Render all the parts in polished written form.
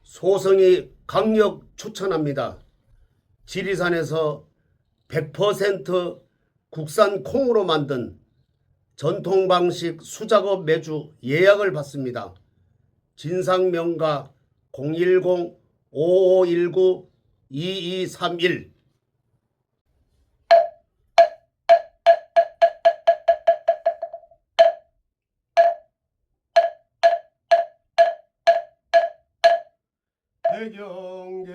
소성이 강력 추천합니다. 지리산에서 100% 국산 콩으로 만든 전통 방식 수작업 매주 예약을 받습니다. 진상명가 010-5519-2231. 백영계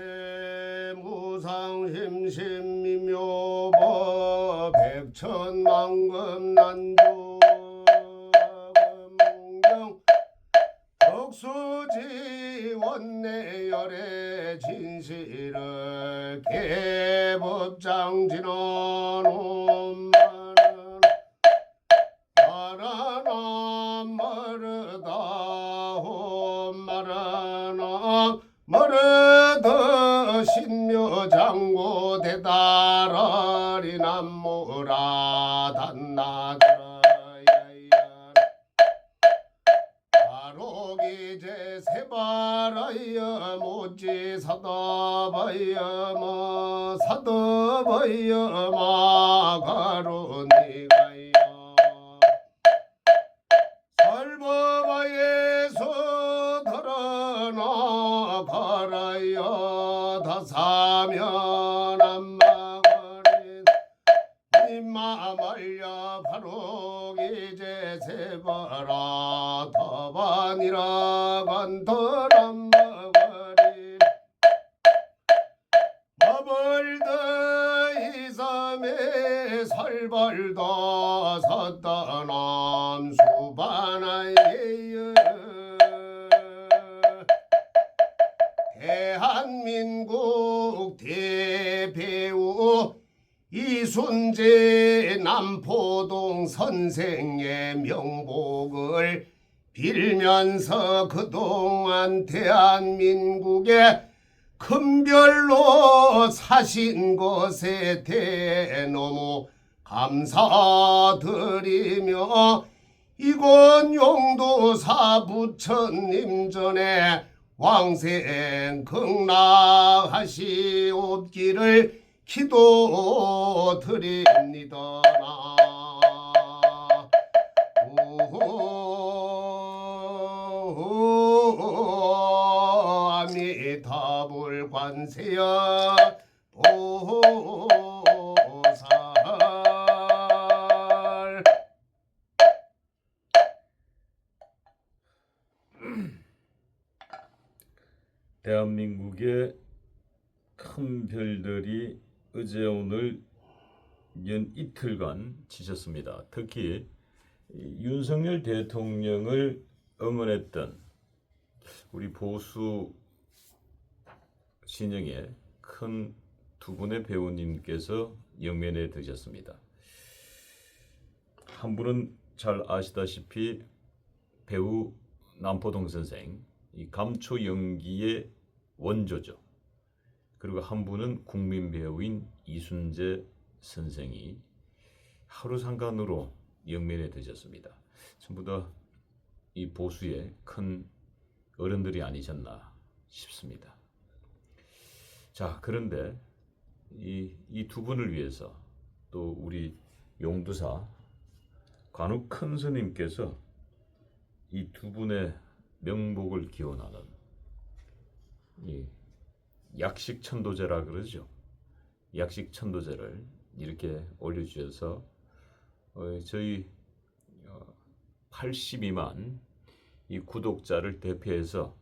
무상심심미묘법 백천만금 난주 금경 덕수지 원내열의 진실을 개법장 진언 마라나 마르다 홈마라나 머르더 신묘장고 대다라리 남모라 단나더라 바로기제 세바라여 모지 사다바여 뭐 사다바여 마가로니가여 설법바에서 더러나 가라여 다사면 안마거린 임마 말려 바로기제 세바라 더반이라 간더람마거린 마벌더 이삼에 설벌더 섰다남 수바나예여 대한민국 대배우 이순재 남포동 선생의 명복을 빌면서 그동안 대한민국의 큰 별로 사신 것에 대해 너무 감사드리며 이곳 용도사 부처님 전에 왕생 극락하시옵기를 기도드립니다. 아미타불 관세야 보살. 대한민국의 큰 별들이 어제 오늘 연 이틀간 지셨습니다. 특히 윤석열 대통령을 응원했던 우리 보수 진영의 큰 두 분의 배우님께서 영면에 드셨습니다. 한 분은 잘 아시다시피 배우 남포동 선생, 이 감초 연기의 원조죠. 그리고 한 분은 국민 배우인 이순재 선생이 하루 상간으로 영면에 드셨습니다. 전부 다 이 보수의 큰 어른들이 아니셨나 싶습니다. 자, 그런데 이 두 분을 위해서 또 우리 용두사 관우 큰 스님께서 이 두 분의 명복을 기원하는 이 약식천도제라 그러죠. 약식천도제를 이렇게 올려주셔서 저희 82만 이 구독자를 대표해서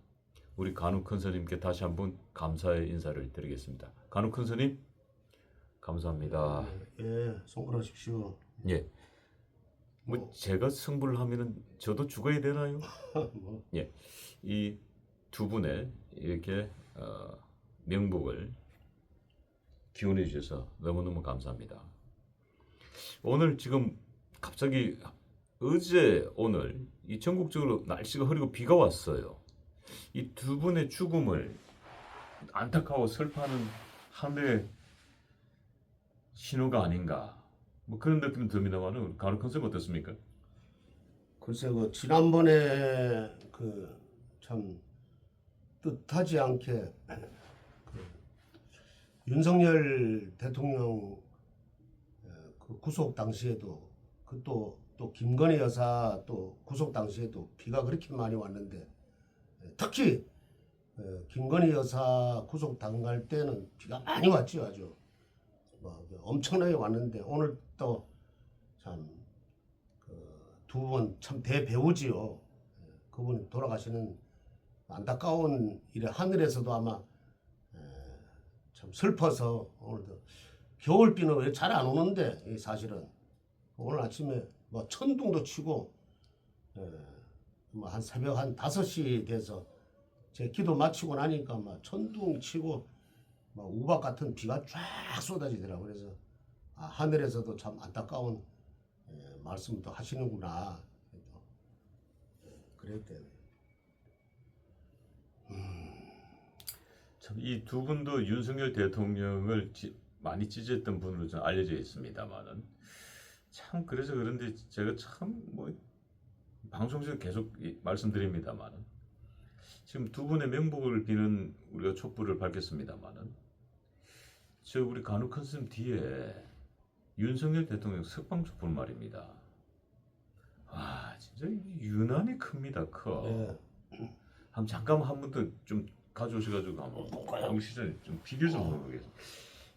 우리 간우 큰 스님께 다시 한번 감사의 인사를 드리겠습니다. 간우 큰 스님 감사합니다. 예, 송구하십시오. 예. 뭐 제가 승부를 하면은 저도 죽어야 되나요? 뭐. 예. 이 두 분의 이렇게 명복을 기원해 주셔서 너무너무 감사합니다. 오늘 지금 갑자기 어제 오늘 이 전국적으로 날씨가 흐리고 비가 왔어요. 이 두 분의 죽음을 안타까워 슬퍼하는 하늘의 신호가 아닌가 뭐 그런 느낌이 듭니다만은 간우 큰 스님 어떻습니까? 글쎄 그 지난번에 그 참 뜻하지 않게 그 윤석열 대통령 그 구속 당시에도 그 또 김건희 여사 또 구속 당시에도 비가 그렇게 많이 왔는데 특히 김건희 여사 구속 당할 때는 비가 많이 왔죠. 아주 뭐 엄청나게 왔는데 오늘 또 참 두 분 참 대배우지요. 그분이 돌아가시는 안타까운 일에 하늘에서도 아마 참 슬퍼서 오늘도 겨울비는 왜 잘 안 오는데 사실은 오늘 아침에 뭐 천둥도 치고 뭐 한 새벽 한 5시 돼서 제 기도 마치고 나니까 막 천둥 치고 막 우박 같은 비가 쫙 쏟아지더라고요. 그래서 하늘에서도 참 안타까운 말씀도 하시는구나. 그랬대요. 참 이 두 분도 윤석열 대통령을 많이 찢었던 분으로 좀 알려져 있습니다만은 참 그래서 그런데 제가 참 뭐 방송에서 계속 말씀드립니다만은 지금 두 분의 명복을 비는 우리가 촛불을 밝혔습니다만은 저 우리 간혹 컨셉 뒤에 윤석열 대통령 석방 촛불 말입니다. 아 진짜 유난히 큽니다. 커. 네. 한번 잠깐 한 번 더 좀 가져오셔가지고 한번 우리 시장에 좀 비교 좀 해보겠습니다.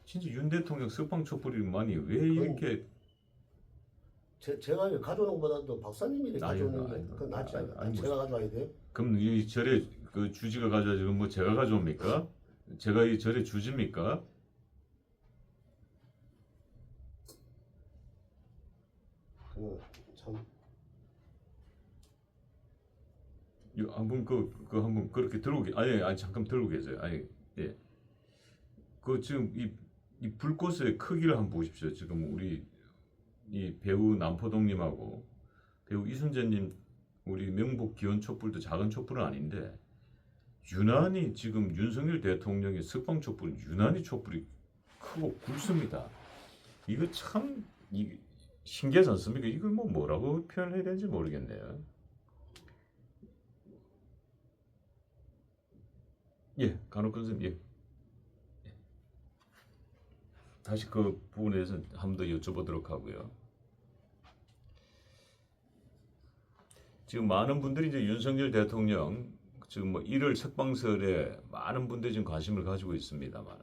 진짜 윤 대통령 석방 촛불이만이 왜 이렇게 제가 가져오는 것보다도 박사님이 이렇게 가져오는 게 아니, 그건 낫지 않아요? 아니, 제가 가져와야 돼요? 그럼 이 절에 그 주지가 가져와 지금 뭐 제가 가져옵니까? 제가 이 절에 주지입니까? 참 한번 그 한번 그렇게 들고 아니 잠깐 들고 계세요. 아니 예. 그 지금 이 불꽃의 크기를 한번 보십시오. 지금 우리 이 배우 남포동님하고 배우 이순재님 우리 명복 기원 촛불도 작은 촛불은 아닌데 유난히 지금 윤석열 대통령의 석방 촛불은 유난히 촛불이 크고 굵습니다. 이거 참 신기하지 않습니까? 이걸 뭐라고 표현해야 되는지 모르겠네요. 예, 간혹 선생님, 예. 다시 그 부분에 대해서 한 번 더 여쭤보도록 하고요. 지금 많은 분들이 이제 윤석열 대통령 지금 뭐 1월 석방설에 많은 분들이 지금 관심을 가지고 있습니다만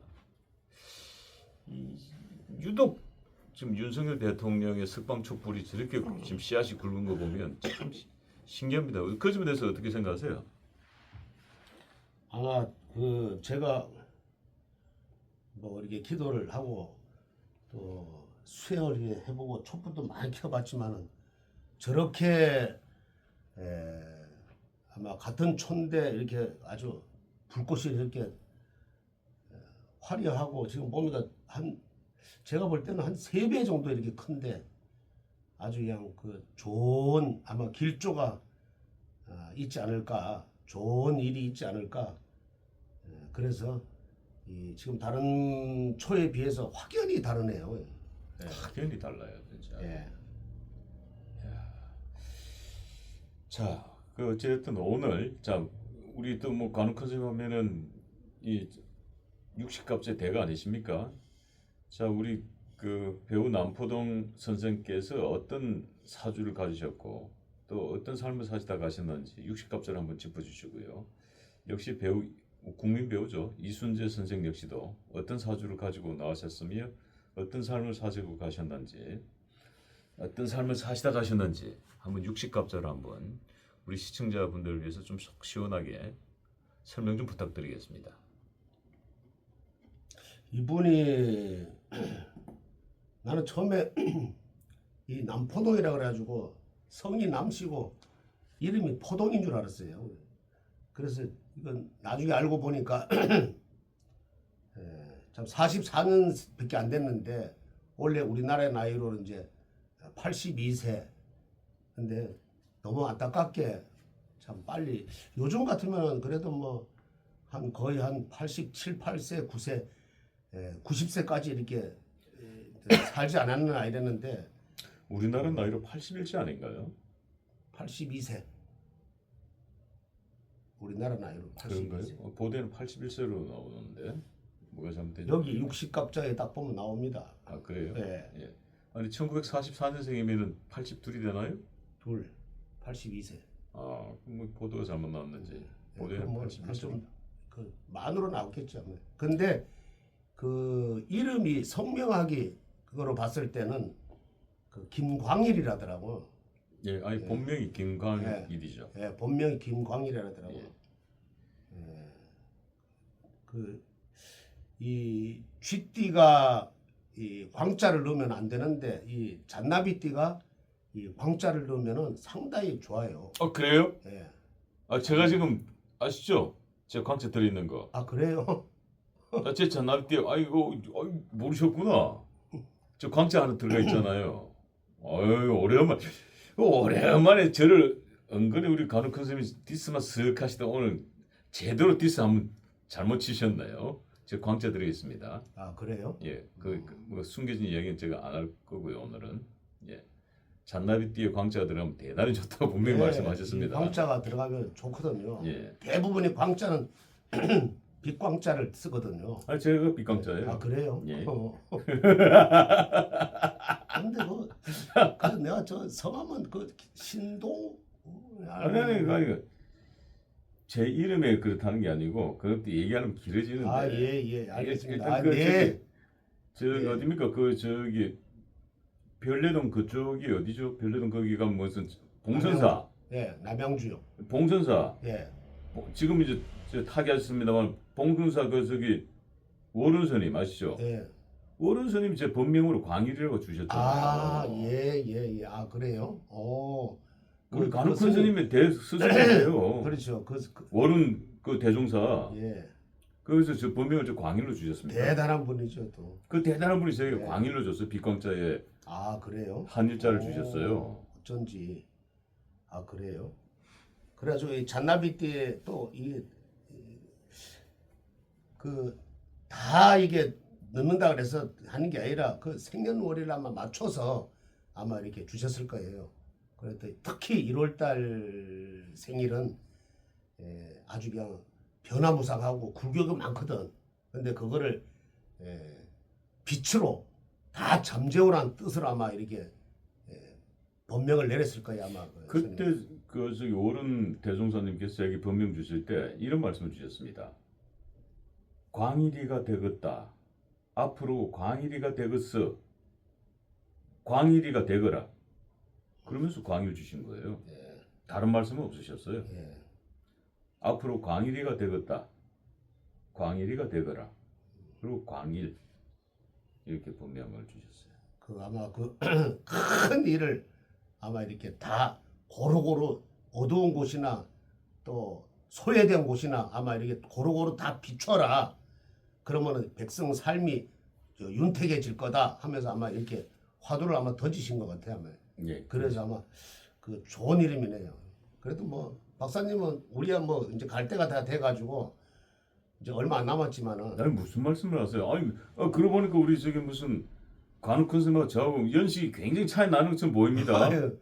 유독 지금 윤석열 대통령의 석방 촛불이 저렇게 지금 씨앗이 굵은 거 보면 참 신기합니다. 그 점에 대해서 어떻게 생각하세요? 아마 그 제가 뭐 이렇게 기도를 하고 또 수행을 해보고 촛불도 많이 켜봤지만은 저렇게 아마 같은 촌데 이렇게 아주 불꽃이 이렇게 화려하고 지금 보니까 제가 볼 때는 한 3배 정도 이렇게 큰데 아주 그냥 그 좋은 아마 길조가 있지 않을까, 좋은 일이 있지 않을까. 그래서 지금 다른 초에 비해서 확연히 다르네요. 확연히 달라요, 진짜. 예. 자, 그 어쨌든 오늘 자 우리 또 뭐 간혹 컨셉 하면은 이 60갑제 대가 아니십니까? 자, 우리 그 배우 남포동 선생께서 어떤 사주를 가지셨고 또 어떤 삶을 사시다 가셨는지 60갑제를 한번 짚어주시고요. 역시 배우 국민 배우죠. 이순재 선생 역시도 어떤 사주를 가지고 나오셨으며 어떤 삶을 사시고 가셨는지 어떤 삶을 사시다 가셨는지 한번 60갑자를 한번 우리 시청자분들을 위해서 좀 속 시원하게 설명 좀 부탁드리겠습니다. 이분이 나는 처음에 이 남포동이라 그래가지고 성이 남씨고 이름이 포동인 줄 알았어요. 그래서 이건 나중에 알고 보니까 참 44년밖에 안 됐는데 원래 우리나라의 나이로는 이제 82세. 근데 너무 안타깝게 참 빨리 요즘 같으면 그래도 뭐 한 거의 한 87, 8세, 9세, 90세까지 이렇게 살지 않았나 이랬는데 우리나라 나이로 81세 아닌가요? 82세. 우리나라 나이로 그런가요? 82세. 보도에는 81세로 나오는데 뭐가 잘못되죠? 여기 60갑자에 딱 보면 나옵니다. 아 그래요? 예. 예. 아니 1944년생이면은 82이 되나요? 둘 82세. 아, 뭐 보도가 잘못 나왔는지. 보도에는 뭐 81세. 좀그 만으로 나오겠죠. 근데 그 이름이 성명하기 그거로 봤을 때는 그 김광일이라더라고. 예, 아니 예. 본명이 김광일이죠. 예, 본명이 김광일이라더라고. 예. 그이 쥐띠가 이 광자를 넣으면 안 되는데 이 잔나비띠가 이 광자를 넣으면은 상당히 좋아요. 그래요? 예. 아 제가 지금 아시죠? 제가 광채 들어있는 거. 아 그래요? 제 잔나비띠 아이고 모르셨구나. 저 광채 하나 들어가 있잖아요. 아유 오랜만에 저를 은근히 우리 간혹 선생님이 디스만 쓱 하시다 오늘 제대로 디스 한번 잘못 치셨네요. 제 광채 들어 있습니다. 아 그래요? 예, 뭐 숨겨진 이야기는 제가 안 할 거고요 오늘은. 예, 잔나비띠에 광채가 들어가면 대단히 좋다고 분명히 예, 말씀하셨습니다. 이 광자가 들어가면 좋거든요. 예. 대부분이 광자는 빛광자를 쓰거든요. 아 제가 빛광자예요. 아 그래요? 예. 근데 그 내가 저 성함은 그 신동 아니 제 이름에 그렇다는 게 아니고 그것도 얘기하면 길어지는데. 아예예 알겠습니다. 일단 아, 그 네. 저기 예. 어디입니까? 그 저기 별내동 그쪽이 어디죠? 별내동 거기가 무슨 봉선사. 예 남양주요. 봉선사. 예. 지금 이제 저 타계하셨습니다만 봉선사 그 저기 원훈스님 아시죠? 예. 원훈스님 제 본명으로 광일이라고 주셨잖아요. 아예예예 아 그래요? 우리 그 간혹 스님- 선생님의 스승이에요. 그렇죠. 원훈 그 대종사. 예 그래서 저 본명을 저 광일로 주셨습니다. 대단한 분이죠 또. 그 대단한 분이 저에게 네. 광일로 줬어요. 빛광자에 아 그래요? 한일자를 오, 주셨어요. 어쩐지 아 그래요? 그래가지고 이 잔나비띠에 또 이 그 다 이게 넣는다 그래서 하는 게 아니라 그 생년월일을 아마 맞춰서 아마 이렇게 주셨을 거예요. 그랬더니 특히 1월달 생일은 아주 그냥 변화무쌍하고 굴격이 많거든. 근데 그거를 빛으로 다 잠재우라는 뜻으로 아마 이렇게 법명을 내렸을 거예요 아마. 그때 그 저기 오른 대종사님께서 저에게 법명 주실 때 이런 말씀을 주셨습니다. 광일이가 되겠다. 앞으로 광일이가 되겠어. 광일이가 되거라. 그러면서 광일 주신 거예요. 다른 말씀은 없으셨어요. 예. 앞으로 광일이가 되겠다. 광일이가 되거라. 그리고 광일 이렇게 법명을 주셨어요. 그 아마 그 큰 일을 아마 이렇게 다 고루고루 어두운 곳이나 또 소외된 곳이나 아마 이렇게 고루고루 다 비춰라. 그러면은 백성 삶이 윤택해질 거다 하면서 아마 이렇게 화두를 아마 던지신 것 같아요. 아마. 예. 그래서 아마 그 좋은 이름이네요. 그래도 뭐 박사님은 우리야 뭐 이제 갈 때가 다 돼가지고 이제 얼마 안 남았지만은 아니 무슨 말씀을 하세요? 아니 그러고 보니까 우리 저기 무슨 관우 컨셉하고 저하고 연식이 굉장히 차이 나는 것처럼 보입니다. 아유,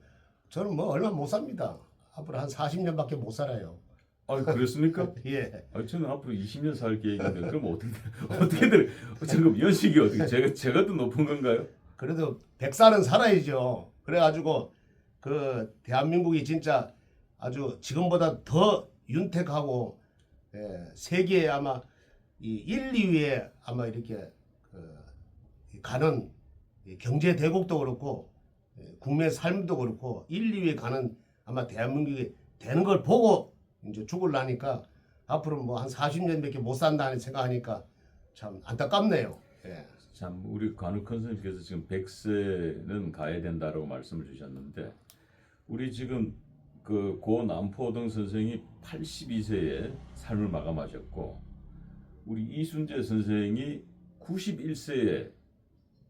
저는 뭐 얼마 못 삽니다. 앞으로 한 40년밖에 못 살아요. 아 그렇습니까? 예. 저는 앞으로 20년 살 계획인데 그럼 어떻게들 지금 연식이 어떻게 제가 더 높은 건가요? 그래도 100살은 살아야죠. 그래가지고 그 대한민국이 진짜 아주 지금보다 더 윤택하고 세계에 아마 이 1, 2위에 아마 이렇게 가는 경제 대국도 그렇고 국민의 삶도 그렇고 1, 2위에 가는 아마 대한민국이 되는 걸 보고 이제 죽을라니까 앞으로 뭐 한 40년밖에 못 산다는 생각하니까 참 안타깝네요. 예. 참 우리 관우 컨설님께서 지금 100세는 가야 된다라고 말씀을 주셨는데 우리 지금 그 고 남포동 선생이 82세에 삶을 마감하셨고 우리 이순재 선생이 91세에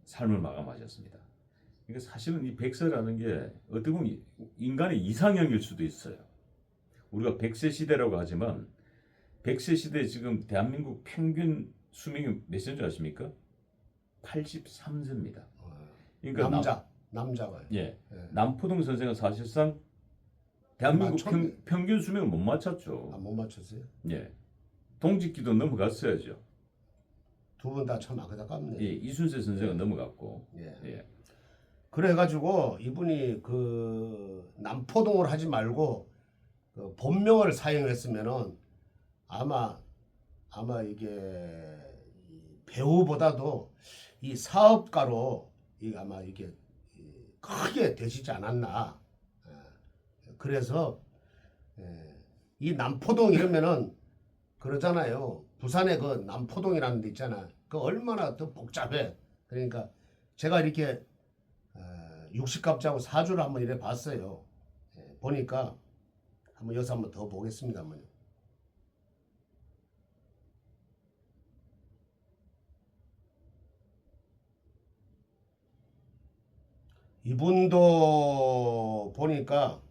삶을 마감하셨습니다. 그러니까 사실은 이 100세라는 게 어떻게 보면 인간의 이상형일 수도 있어요. 우리가 100세 시대라고 하지만 100세 시대에 지금 대한민국 평균 수명이 몇 세인 줄 아십니까? 83세입니다. 그러니까 남자가요. 남포동 선생은 사실상 대한민국 맞췄네. 평균 수명 못 맞췄죠. 못 맞췄어요? 예. 동직기도 넘어갔어야죠. 두 분 다 참 아그다깝네. 예, 이순세 선생은 넘어갔고. 예. 예. 그래가지고 이분이 그 남포동을 하지 말고 그 본명을 사용했으면은 아마 이게 이 배우보다도 이 사업가로 아마 이게 크게 되시지 않았나. 예. 그래서 이 남포동 이러면은 그러잖아요. 부산에 그 남포동이라는 데 있잖아. 그 얼마나 더 복잡해. 그러니까 제가 이렇게 60갑자하고 사주를 한번 이래 봤어요. 보니까 한번 여기서 한번 더 보겠습니다. 한번. 이분도 보니까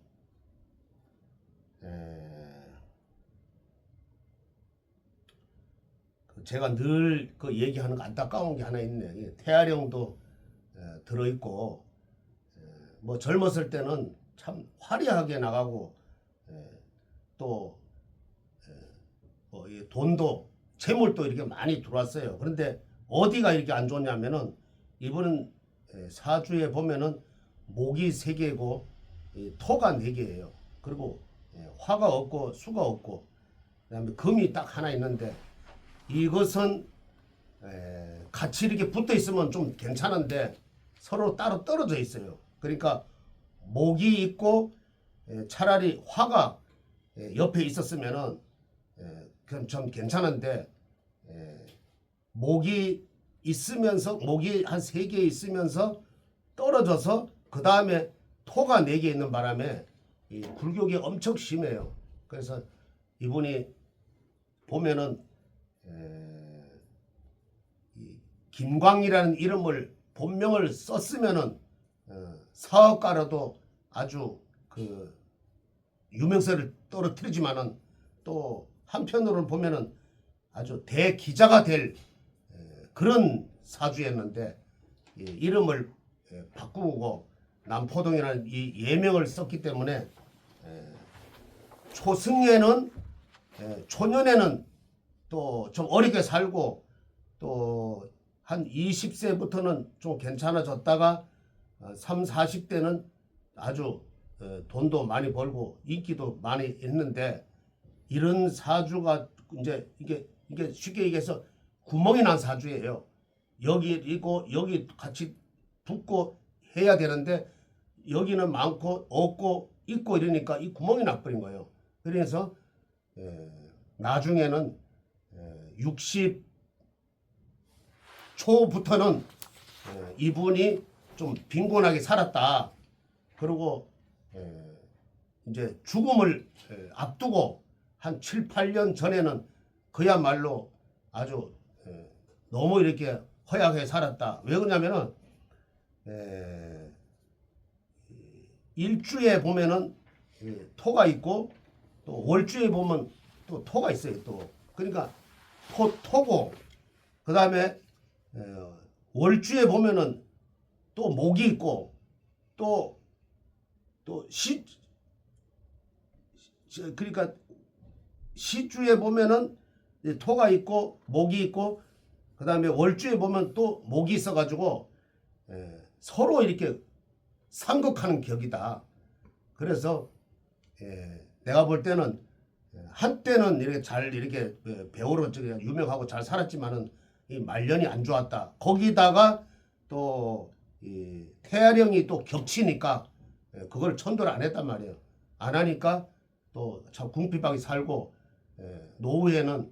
제가 늘 그 얘기하는 거 안타까운 게 하나 있네. 태아령도 들어있고 뭐 젊었을 때는 참 화려하게 나가고 또 뭐 돈도 재물도 이렇게 많이 들어왔어요. 그런데 어디가 이렇게 안 좋냐면은 이분은 사주에 보면은 목이 3개고 토가 4개예요. 그리고 화가 없고 수가 없고 그다음에 금이 딱 하나 있는데 이것은 같이 이렇게 붙어 있으면 좀 괜찮은데 서로 따로 떨어져 있어요. 그러니까 목이 있고 차라리 화가 옆에 있었으면은 그럼 좀 괜찮은데 목이 있으면서 목이 한 3개 있으면서 떨어져서 그 다음에 토가 4개 있는 바람에 이 굴욕이 엄청 심해요. 그래서 이분이 보면은 이 김광이라는 이름을 본명을 썼으면은 사업가로도 아주 그 유명세를 떨어뜨리지만은 또 한편으로는 보면은 아주 대기자가 될 그런 사주였는데 이름을 바꾸고 남포동이라는 이 예명을 썼기 때문에 초승에는 초년에는 또 좀 어리게 살고 또 한 20세부터는 좀 괜찮아졌다가 3, 40대는 아주 돈도 많이 벌고 인기도 많이 있는데 이런 사주가 이제 이게 쉽게 얘기해서 구멍이 난 사주예요. 여기 있고 여기 같이 붙고 해야 되는데 여기는 많고 없고 있고 이러니까 이 구멍이 나버린 거예요. 그래서 나중에는 60 초부터는 이분이 좀 빈곤하게 살았다. 그리고 이제 죽음을 앞두고 한 7, 8년 전에는 그야말로 아주 너무 이렇게 허약하게 살았다. 왜 그러냐면은 일주에 보면은 토가 있고 또 월주에 보면 또 토가 있어요. 또 그러니까 토고 그 다음에 월주에 보면은 또 목이 있고 또시 그러니까 시주에 보면은 토가 있고 목이 있고 그 다음에 월주에 보면 또 목이 있어가지고 서로 이렇게 상극하는 격이다. 그래서 내가 볼 때는 한때는 이렇게 잘 이렇게 배우로 유명하고 잘 살았지만은 이 말년이 안 좋았다. 거기다가 또 이 태아령이 또 겹치니까 그걸 천도를 안 했단 말이에요. 안 하니까 또 참 궁핍하게 살고 노후에는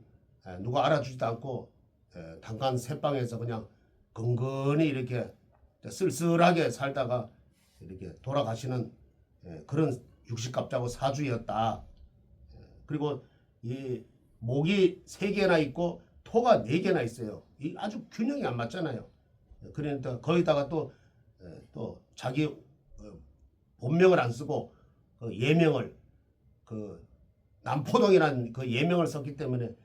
누가 알아주지도 않고 단간 새방에서 그냥 근근히 이렇게 쓸쓸하게 살다가 이렇게 돌아가시는 그런 60갑자고 사주였다. 그리고 이 목이 3개나 있고 토가 4개나 있어요. 이 아주 균형이 안 맞잖아요. 그러니까 거기다가 또 자기 본명을 안 쓰고 그 예명을 그 남포동이라는 그 예명을 썼기 때문에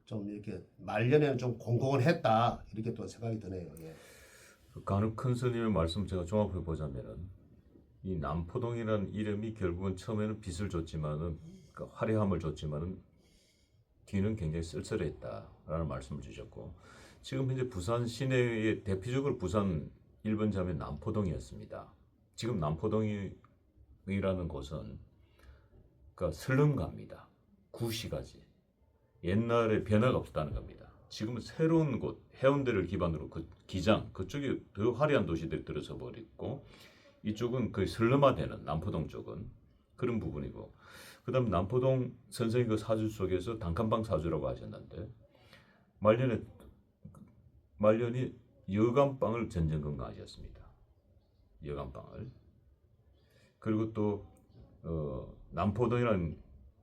좀 이렇게 말년에는 좀 공공을 했다 이렇게 또 생각이 드네요. 예. 간혹 큰 스님의 말씀 제가 종합해 보자면은 이 남포동이라는 이름이 결국은 처음에는 빛을 줬지만은 그 화려함을 줬지만은 뒤는 굉장히 쓸쓸했다라는 말씀을 주셨고 지금 현재 부산 시내의 대표적으로 부산 1번 자면 남포동이었습니다. 지금 남포동이라는 곳은 그러니까 슬럼가입니다. 구시가지. 옛날에 변화가 없었다는 겁니다. 지금은 새로운 곳, 해운대를 기반으로 그 기장, 그쪽이 더 화려한 도시들이 들어서 버렸고 이쪽은 거의 슬럼화되는 남포동 쪽은 그런 부분이고 그다음 남포동 선생님 그 사주 속에서 단칸방 사주라고 하셨는데 말년이 여간방을 전전긍긍하셨습니다. 여간방을 그리고 또 남포동이라는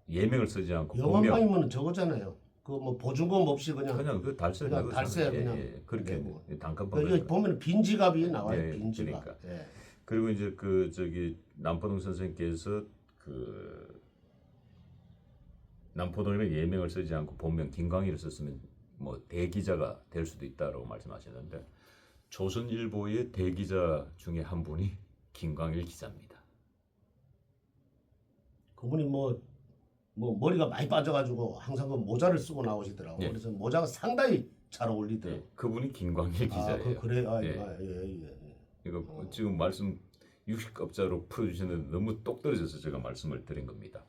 예명을 쓰지 않고 본명 영원방이면 저거잖아요. 그 뭐 보증금 없이 그냥 그 달세 그냥 달세 그냥 그렇게 내고. 단칸방 여기 보면 빈지갑이 나와요. 예, 빈지갑. 그러니까. 예. 그리고 이제 그 저기 남포동 선생님께서 그 남포동이라는 예명을 쓰지 않고 본명 김광희를 썼으면 뭐 대기자가 될 수도 있다라고 말씀하셨는데 조선일보의 대기자 중에 한 분이 김광일 기자입니다. 그분이 뭐 머리가 많이 빠져가지고 항상 그 모자를 쓰고 나오시더라고. 예. 그래서 모자가 상당히 잘 어울리더라고. 예, 그분이 김광일 기자예요. 그래. 예. 예. 이거 지금 말씀 60갑자로 풀어주시는데 너무 똑 떨어져서 제가 말씀을 드린 겁니다.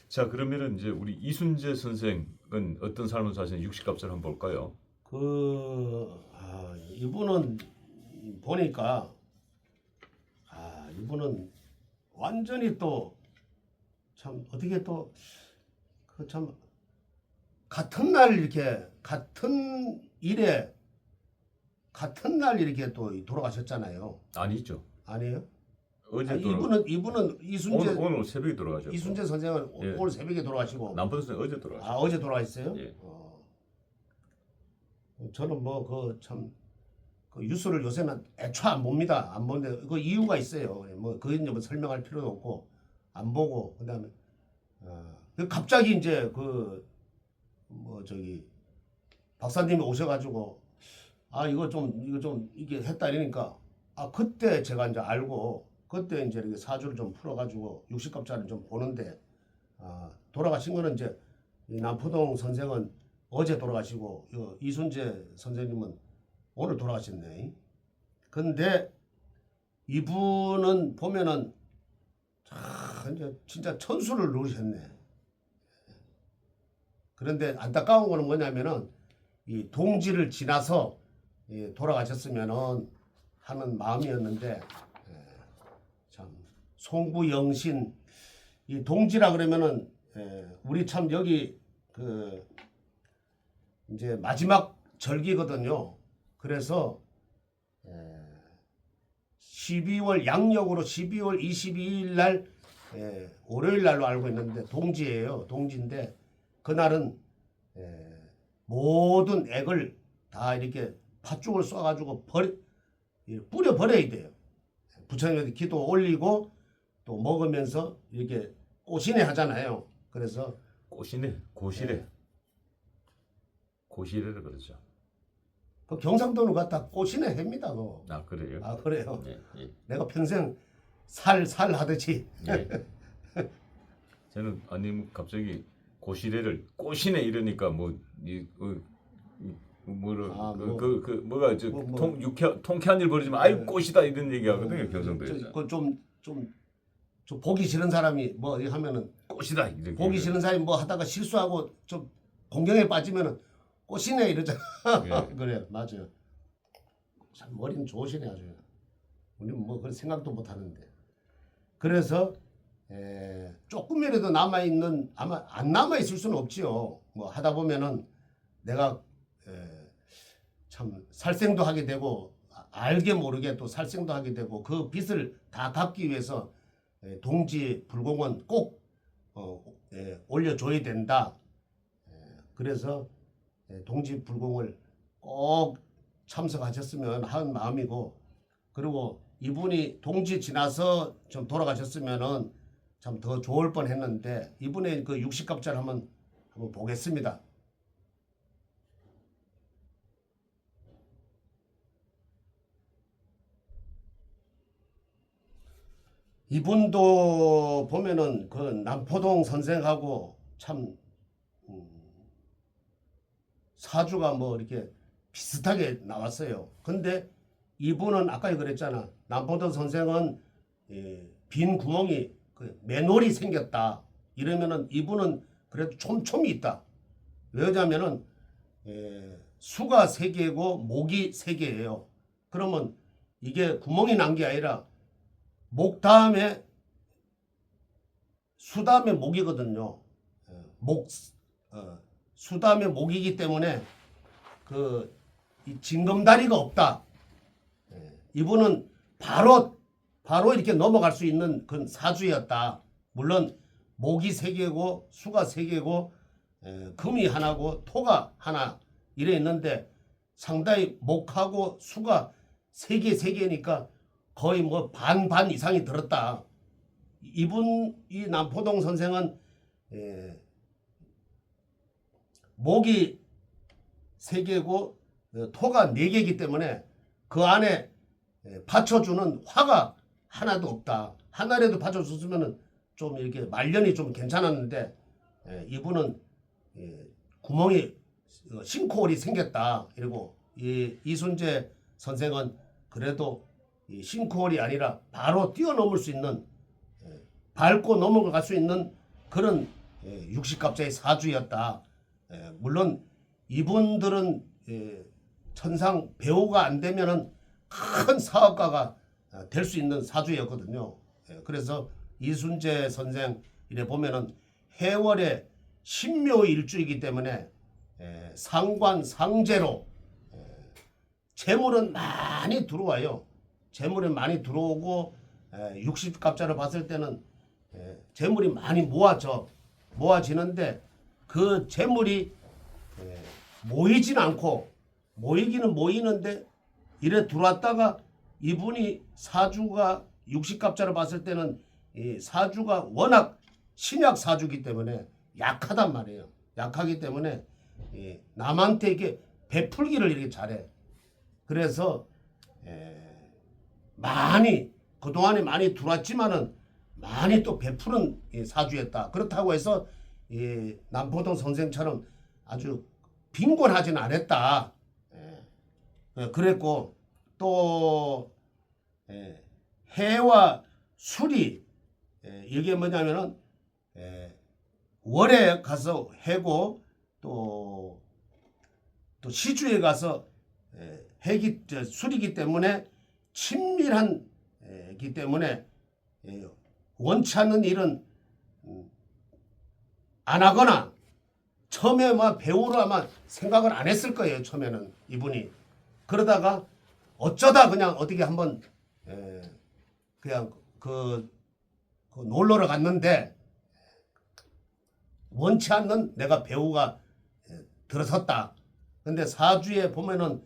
자 그러면은 이제 우리 이순재 선생은 어떤 삶을 사시는 60갑자를 한번 볼까요? 이분은 보니까 이분은 완전히 또 참 어떻게 또 그 참 같은 날 이렇게 같은 일에 같은 날 이렇게 또 돌아가셨잖아요. 아니죠. 아니에요? 어제 이분은 이순재 오늘 새벽에 돌아가셨고 이순재 선생은 예. 오늘 새벽에 돌아가시고 남편 선생 어제 돌아가셨고 어제 돌아가셨어요? 예. 저는 뭐 그 참 그 뉴스를 요새는 애초 안 봅니다. 안 보는데 그 이유가 있어요. 뭐 그건 뭐 설명할 필요도 없고 안 보고 그다음에 갑자기 이제 그 뭐 저기 박사님이 오셔가지고 이거 좀 이게 했다 이러니까 그때 제가 이제 알고 그때 이제 이렇게 사주를 좀 풀어가지고 60갑자를 좀 보는데 돌아가신 거는 이제 이 남포동 선생은 어제 돌아가시고 이순재 선생님은 오늘 돌아가셨네. 근데 이분은 보면은 이제 진짜 천수를 누리셨네. 그런데 안타까운 거는 뭐냐면은 이 동지를 지나서 돌아가셨으면은 하는 마음이었는데 참 송구영신 이 동지라 그러면은 우리 참 여기 그 이제 마지막 절기거든요. 그래서 12월 양력으로 12월 22일 날 월요일 날로 알고 있는데 동지예요. 동지인데 그날은 모든 액을 다 이렇게 팥죽을 쏴가지고 뿌려 버려야 돼요. 부처님한테 기도 올리고 또 먹으면서 이렇게 꼬시내 하잖아요. 그래서 고시래를 그러죠. 그 경상도는 갖다 꼬시내 합니다. 그래요? 그래요. 예. 내가 평생 살 하듯이. 예. 저는 아니 갑자기 고시래를 꼬시네 이러니까 뭐가 통쾌한 일 벌이지만 아이 꼬시다 이런 얘기하거든요 경상도에서. 좀 보기 싫은 사람이 뭐 하면은 꼬시다 이렇게. 보기 싫은 사람이 뭐 하다가 실수하고 좀 공경에 빠지면은 꼬시네 이러잖아. 예. 그래 맞아요. 참 머리는 좋으시네 아주. 우리는 뭐 그런 생각도 못 하는데. 그래서 조금이라도 남아있는 아마 안 남아있을 수는 없지요. 뭐 하다 보면은 내가 참 살생도 하게 되고 알게 모르게 또 살생도 하게 되고 그 빚을 다 갚기 위해서 동지 불공은 꼭 올려줘야 된다. 그래서 동지 불공을 꼭 참석하셨으면 하는 마음이고 그리고 이분이 동지 지나서 좀 돌아가셨으면은 참 더 좋을 뻔했는데 이분의 그 60갑자를 한번 보겠습니다. 이분도 보면은 그 남포동 선생하고 참 사주가 뭐 이렇게 비슷하게 나왔어요. 근데 이분은 아까 그랬잖아. 남포동 선생은 빈 구멍이 그 맨홀이 생겼다. 이러면은 이분은 그래도 촘촘히 있다. 왜냐면은 수가 3개고 목이 3개예요. 그러면 이게 구멍이 난 게 아니라 목 다음에 수 다음에 목이거든요. 수 다음에 목이기 때문에 이 징검다리가 없다. 이분은 바로 이렇게 넘어갈 수 있는 그런 사주였다. 물론 목이 3개고 수가 3개고 금이 하나고 토가 하나 이래 있는데 상당히 목하고 수가 3개니까 거의 뭐 반 이상이 들었다. 이 남포동 선생은 목이 3개고 토가 4개이기 때문에 그 안에 받쳐주는 화가 하나도 없다. 하나라도 받쳐줬으면 좀 이렇게 말년이 좀 괜찮았는데 이분은 구멍이 싱크홀이 생겼다. 그리고 이순재 선생은 그래도 이 싱크홀이 아니라 바로 뛰어넘을 수 있는 밟고 넘어갈 수 있는 그런 60갑자의 사주였다. 물론 이분들은 천상 배우가 안 되면은 큰 사업가가 될 수 있는 사주였거든요. 그래서 이순재 선생 이래 보면은 해월의 신묘일주이기 때문에 상관 상제로 재물은 많이 들어와요. 재물이 많이 들어오고 60갑자를 봤을 때는 재물이 많이 모아지는데 그 재물이 모이진 않고 모이기는 모이는데 이래 들어왔다가 이분이 사주가 60갑자를 봤을 때는 이 사주가 워낙 신약 사주기 때문에 약하단 말이에요. 약하기 때문에 남한테 이렇게 베풀기를 이렇게 잘해. 그래서 많이 그동안에 많이 들어왔지만은 많이 또 베푸는 사주였다. 그렇다고 해서 남포동 선생처럼 아주 빈곤하지는 않았다. 그랬고 또 해와 술이 이게 뭐냐면은 월에 가서 해고 또 시주에 가서 술이기 때문에 친밀한 기 때문에 원치 않는 일은 안 하거나 처음에 아마 배우로 아마 생각을 안 했을 거예요. 처음에는 이분이 그러다가 어쩌다 그냥 어떻게 한번 그냥 그 놀러를 갔는데 원치 않는 내가 배우가 들어섰다. 근데 사주에 보면은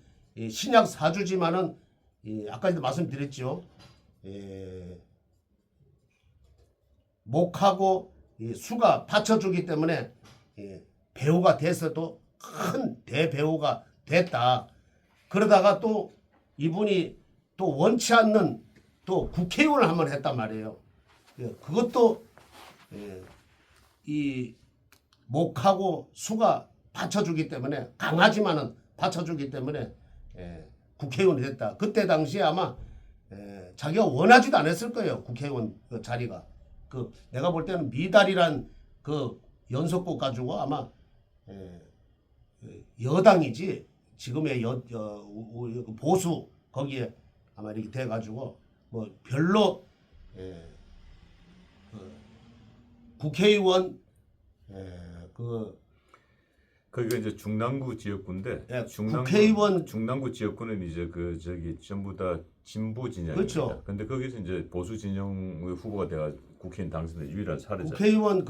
신약 사주지만은 아까도 말씀드렸죠. 목하고 수가 받쳐주기 때문에 배우가 돼서도 큰 대배우가 됐다. 그러다가 또 이분이 또 원치 않는 또 국회의원을 한번 했단 말이에요. 그것도 이 목하고 수가 받쳐주기 때문에 강하지만은 받쳐주기 때문에 국회의원이 됐다. 그때 당시에 아마 자기가 원하지도 않았을 거예요. 국회의원 그 자리가. 내가 볼 때는 미달이란 그 연속국 가지고 아마 여당이지 지금의 보수 거기에 아마 이렇게 돼가지고 뭐 별로 국회의원 거기가 이제 중랑구 지역구인데 국회의원 중랑구 지역구는 이제 전부 다 진보 진영입니다. 그렇죠. 근데 거기서 이제 보수 진영의 후보가 돼가 국회의원 당선된 유일한 사례자. 국회의원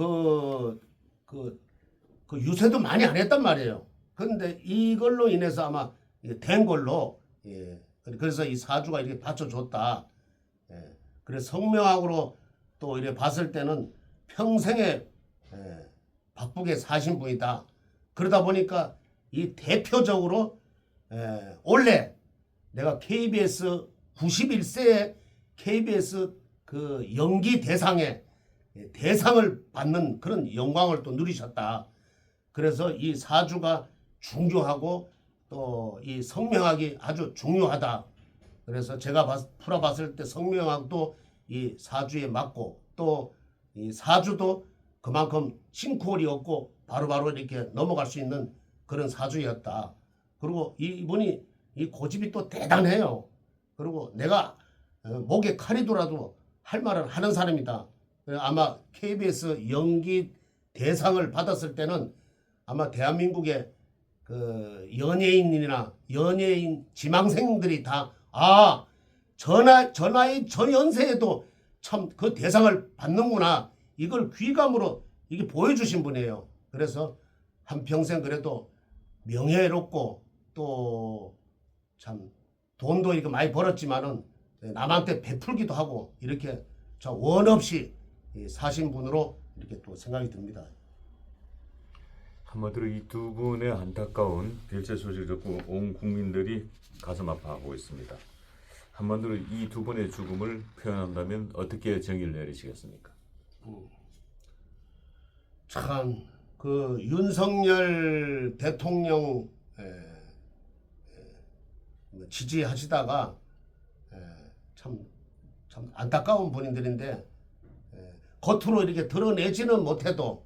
그 유세도 많이 안 했단 말이에요. 그런데 이걸로 인해서 아마 된 걸로 그래서 이 사주가 이렇게 받쳐줬다. 그래서 성명학으로 또 이렇게 봤을 때는 평생에 바쁘게 사신 분이다. 그러다 보니까 이 대표적으로 원래 내가 KBS 91세에 KBS 그 연기 대상에 대상을 받는 그런 영광을 또 누리셨다. 그래서 이 사주가 중요하고 또 이 성명학이 아주 중요하다. 그래서 제가 풀어봤을 때 성명학도 이 사주에 맞고 또 이 사주도 그만큼 싱크홀이 없고 바로바로 이렇게 넘어갈 수 있는 그런 사주였다. 그리고 이분이 이 고집이 또 대단해요. 그리고 내가 목에 칼이 돌아도 할 말을 하는 사람이다. 아마 KBS 연기 대상을 받았을 때는 아마 대한민국의 그 연예인이나 연예인 지망생들이 다 저 나이 저 연세에도 참 그 대상을 받는구나, 이걸 귀감으로 이게 보여주신 분이에요. 그래서 한평생 그래도 명예롭고 또 참 돈도 이렇게 많이 벌었지만은 남한테 베풀기도 하고 이렇게 저 원 없이 사신 분으로 이렇게 또 생각이 듭니다. 한마디로 이 두 분의 안타까운 별세 소식을 듣고 온 국민들이 가슴 아파하고 있습니다. 한마디로 이 두 분의 죽음을 표현한다면 어떻게 정의를 내리시겠습니까? 참 그 윤석열 대통령 지지하시다가 참 안타까운 분들인데 겉으로 이렇게 드러내지는 못해도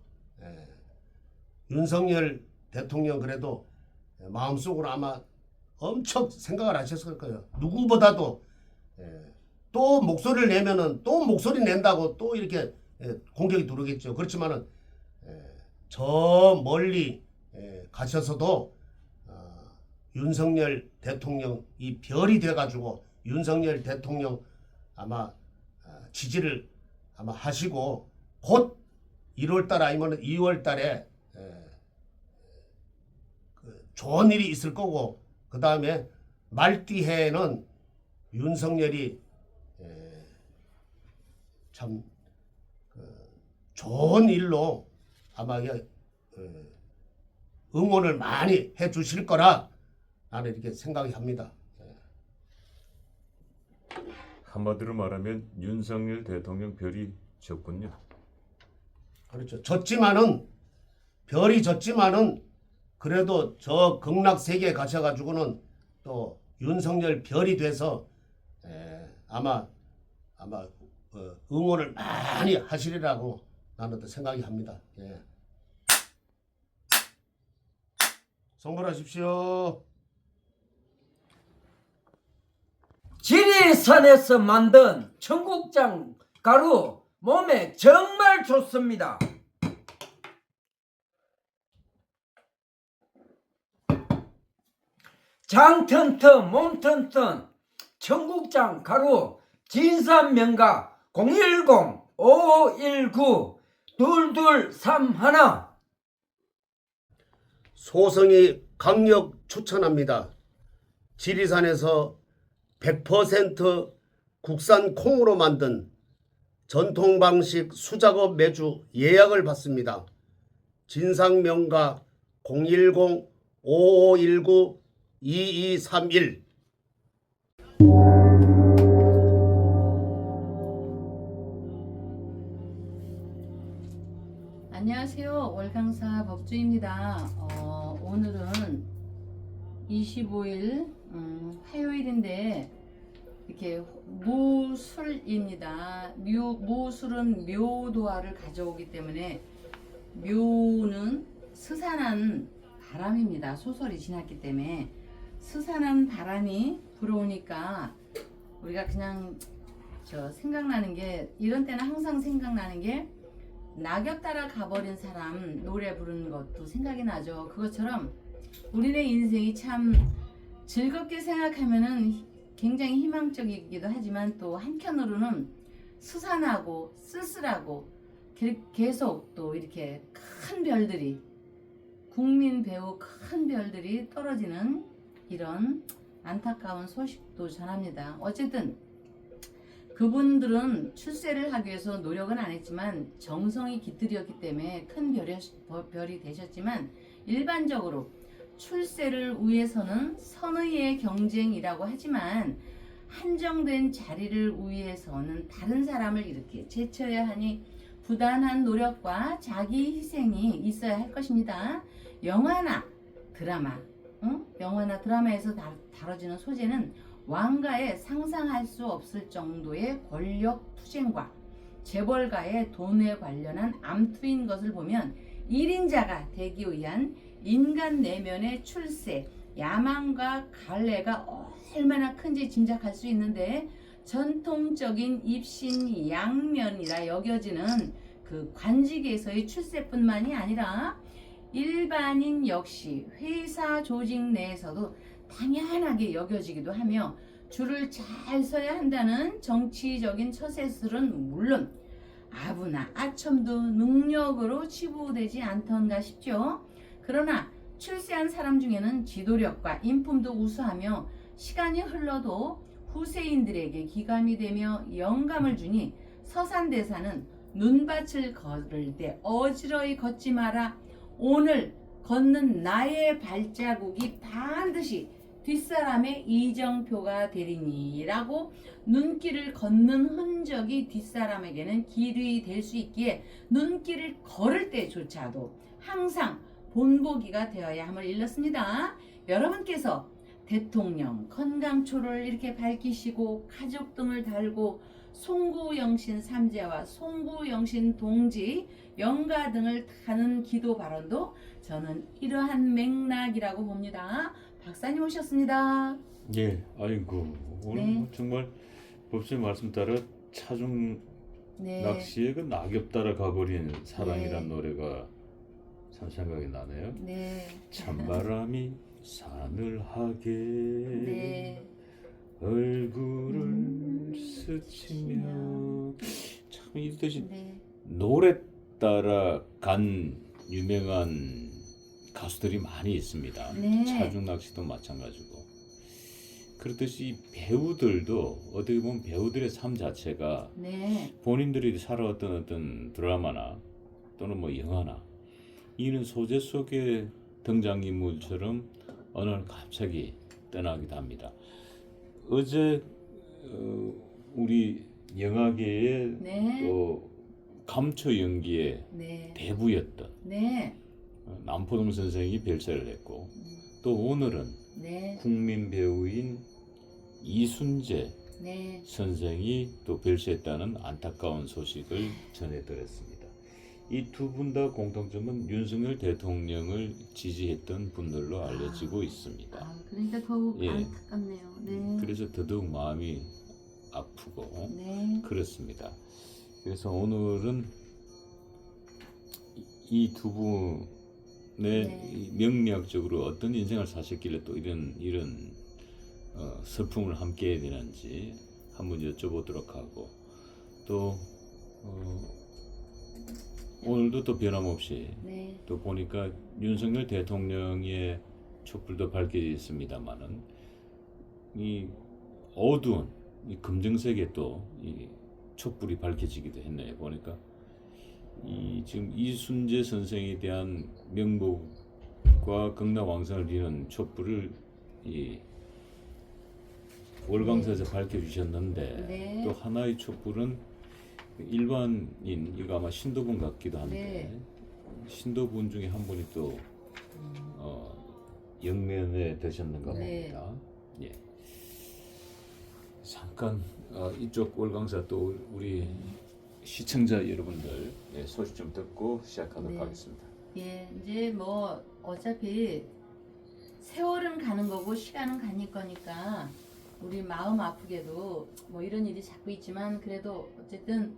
윤석열 대통령 그래도 마음속으로 아마 엄청 생각을 하셨을 거예요. 누구보다도 또 목소리를 내면은 또 목소리 낸다고 또 이렇게 공격이 들어오겠죠. 그렇지만은 저 멀리 가셔서도 윤석열 대통령 이 별이 돼가지고 윤석열 대통령 아마 지지를 아마 하시고 곧 1월달 아니면 2월달에 좋은 일이 있을 거고, 그 다음에 말띠해에는 윤석열이 참 좋은 일로 아마 응원을 많이 해 주실 거라 나는 이렇게 생각이 합니다. 한마디로 말하면 윤석열 대통령 별이 졌군요. 그렇죠. 졌지만은 별이 졌지만은 그래도 저 극락세계에 가셔가지고는 또 윤석열 별이 돼서 아마 응원을 많이 하시리라고 나는 또 생각이 합니다. 성불하십시오. 지리산에서 만든 청국장 가루 몸에 정말 좋습니다. 장 튼튼 몸 튼튼 청국장 가루 진산명가 010-5519-2231 소성이 강력 추천합니다. 지리산에서 100% 국산 콩으로 만든 전통 방식 수작업 매주 예약을 받습니다. 진상명가 010-5519-2231. 안녕하세요. 월강사 법주입니다. 오늘은 25일 화요일인데 이렇게 무술입니다. 무술은 묘도화를 가져오기 때문에 묘는 스산한 바람입니다. 소설이 지났기 때문에 스산한 바람이 불어오니까 우리가 그냥 생각나는 게, 이런 때는 항상 생각나는 게 낙엽 따라 가버린 사람 노래 부르는 것도 생각이 나죠. 그것처럼 우리네 인생이 참 즐겁게 생각하면은 굉장히 희망적이기도 하지만 또 한편으로는 수산하고 쓸쓸하고 계속 또 이렇게 큰 별들이, 국민 배우 큰 별들이 떨어지는 이런 안타까운 소식도 전합니다. 어쨌든 그분들은 출세를 하기 위해서 노력은 안 했지만 정성이 깃들이었기 때문에 큰 별이 되셨지만, 일반적으로 출세를 위해서는 선의의 경쟁이라고 하지만 한정된 자리를 위해서는 다른 사람을 이렇게 제쳐야 하니 부단한 노력과 자기 희생이 있어야 할 것입니다. 영화나 드라마, 영화나 드라마에서 다뤄지는 소재는 왕가의 상상할 수 없을 정도의 권력 투쟁과 재벌가의 돈에 관련한 암투인 것을 보면 1인자가 되기 위한 인간 내면의 출세, 야망과 갈래가 얼마나 큰지 짐작할 수 있는데, 전통적인 입신양면이라 여겨지는 그 관직에서의 출세뿐만이 아니라 일반인 역시 회사 조직 내에서도 당연하게 여겨지기도 하며 줄을 잘 서야 한다는 정치적인 처세술은 물론 아부나 아첨도 능력으로 치부되지 않던가 싶죠. 그러나 출세한 사람 중에는 지도력과 인품도 우수하며 시간이 흘러도 후세인들에게 기감이 되며 영감을 주니 서산대사는 눈밭을 걸을 때 어지러이 걷지 마라. 오늘 걷는 나의 발자국이 반드시 뒷사람의 이정표가 되리니 라고 눈길을 걷는 흔적이 뒷사람에게는 길이 될 수 있기에 눈길을 걸을 때조차도 항상 본보기가 되어야 함을 일렀습니다. 여러분께서 대통령 건강초를 이렇게 밝히시고 가족 등을 달고 송구영신 삼재와 송구영신 동지 영가 등을 타는 기도 발언도 저는 이러한 맥락이라고 봅니다. 박사님 오셨습니다. 예, 아이고 오늘 네. 뭐 정말 법수님 말씀 따라 차중 네. 낚시의 그 낙엽 따라 가버린 사랑이란 네. 노래가 참 생각이 나네요. 네. 찬바람이 사늘하게 네. 얼굴을 스치며, 참 이 뜻이 네. 노래 따라 간 유명한 가수들이 많이 있습니다. 네. 차중 낚시도 마찬가지고. 그렇듯이 배우들도 어떻게 보면 배우들의 삶 자체가 네. 본인들이 살아왔던 어떤 드라마나 또는 뭐 영화나 이런 소재 속의 등장인물처럼 어느 날 갑자기 떠나기도 합니다. 어제 우리 영화계의 네. 또 감초 연기의 네. 대부였던 네. 남포동 선생이 별세를 했고, 또 오늘은 네. 국민 배우인 이순재 네. 선생이 또 별세했다는 안타까운 소식을 전해드렸습니다. 이 두 분 다 공통점은 윤석열 대통령을 지지했던 분들로 알려지고 있습니다. 아, 그러니까 더욱 예. 안타깝네요. 네. 그래서 더더욱 마음이 아프고 네. 그렇습니다. 그래서 오늘은 이 두 분의 네. 이 명리학적으로 어떤 인생을 사셨길래 또 이런 슬픔을 함께 해야 되는지 한번 여쭤보도록 하고, 또 오늘도 또 변함없이 네. 또 보니까 윤석열 대통령의 촛불도 밝혀져 있습니다만은 이 어두운 이 금정색에 또 이 촛불이 밝혀지기도 했네요. 보니까 이 지금 이순재 선생에 대한 명복과 극락왕성을 이루는 촛불을 이 월광사에서 밝혀주셨는데, 네. 또 하나의 촛불은 일반인, 이거 아마 신도분 같기도 한데 신도분 중에 한 분이 또 영면에 되셨는가 네. 봅니다. 예. 잠깐 이쪽 월광사 또 우리 시청자 여러분들 소식 좀 듣고 시작하도록 네. 하겠습니다. 예, 이제 뭐 어차피 세월은 가는 거고 시간은 가닐 거니까 우리 마음 아프게도 뭐 이런 일이 자꾸 있지만, 그래도 어쨌든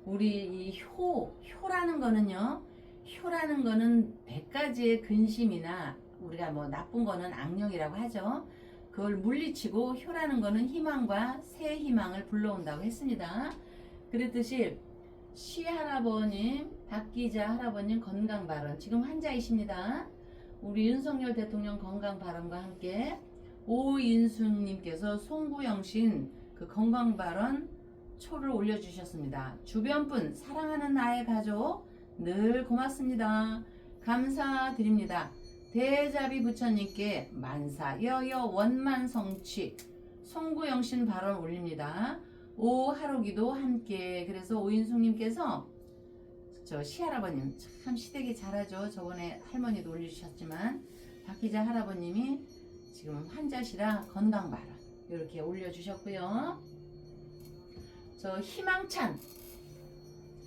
우리 이 효라는 거는요, 효라는 거는 100가지의 근심이나 우리가 뭐 나쁜 거는 악령이라고 하죠. 그걸 물리치고 효라는 거는 희망과 새 희망을 불러온다고 했습니다. 그랬듯이 시할아버님, 박기자 할아버님 건강 발언, 지금 환자이십니다. 우리 윤석열 대통령 건강 발언과 함께 오인순님께서 송구영신 그 건강 발언 초를 올려주셨습니다. 주변 분, 사랑하는 나의 가족 늘 고맙습니다. 감사드립니다. 대자비 부처님께 만사 여여 원만성취 송구영신 발언 올립니다. 오 하루기도 함께. 그래서 오인숙님께서 저 시할아버님 참 시댁이 잘하죠. 저번에 할머니도 올려주셨지만 박 기자 할아버님이 지금 환자시라 건강 발언 이렇게 올려주셨고요. 저 희망찬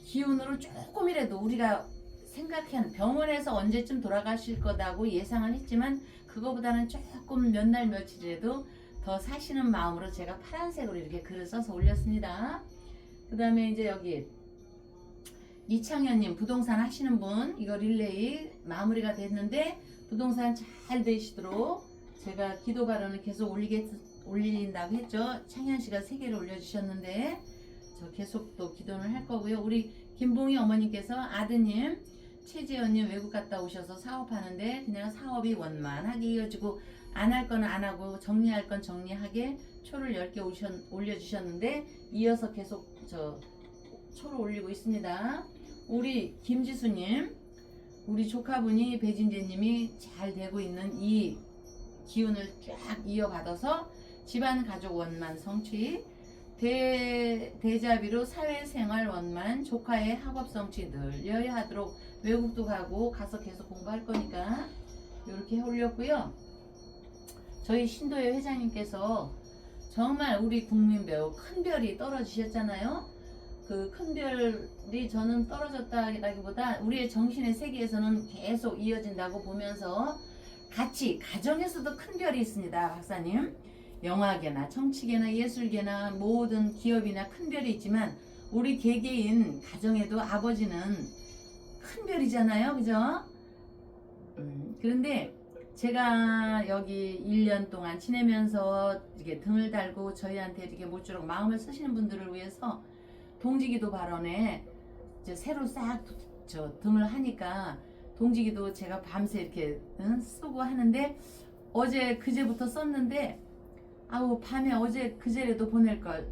기운으로 조금이라도 우리가 생각한 병원에서 언제쯤 돌아가실 거다고 예상을 했지만 그거보다는 조금 몇 날 며칠이라도 더 사시는 마음으로 제가 파란색으로 이렇게 글을 써서 올렸습니다. 그 다음에 이제 여기 이창현님 부동산 하시는 분 이거 릴레이 마무리가 됐는데 부동산 잘 되시도록 제가 기도 발언을 계속 올린다고 했죠. 창현씨가 3개를 올려주셨는데 저 계속 또 기도를 할 거고요. 우리 김봉희 어머님께서 아드님 최지연님 외국 갔다 오셔서 사업하는데 그냥 사업이 원만하게 이어지고 안 할 거는 안 하고 정리할 건 정리하게 초를 10개 올려주셨는데 이어서 계속 저 초를 올리고 있습니다. 우리 김지수님 우리 조카분이 배진재님이 잘 되고 있는 이 기운을 쫙 이어받아서 집안 가족 원만 성취 대자비로 사회생활 원만 조카의 학업 성취 늘려야 하도록 외국도 가서 계속 공부할 거니까 이렇게 올렸고요. 저희 신도회 회장님께서 정말 우리 국민 배우 큰 별이 떨어지셨잖아요. 그 큰 별이 저는 떨어졌다기보다 우리의 정신의 세계에서는 계속 이어진다고 보면서 같이 가정에서도 큰 별이 있습니다. 박사님 영화계나 정치계나 예술계나 모든 기업이나 큰 별이 있지만 우리 개개인 가정에도 아버지는 큰 별이잖아요. 그죠? 그런데 제가 여기 1년 동안 지내면서 이렇게 등을 달고 저희한테 이렇게 모쪼록 마음을 쓰시는 분들을 위해서 동지기도 발언에 이제 새로 싹 저 등을 하니까 동지기도 제가 밤새 이렇게 쓰고 하는데 어제 그제부터 썼는데 아우 밤에 어제 그제라도 보낼 걸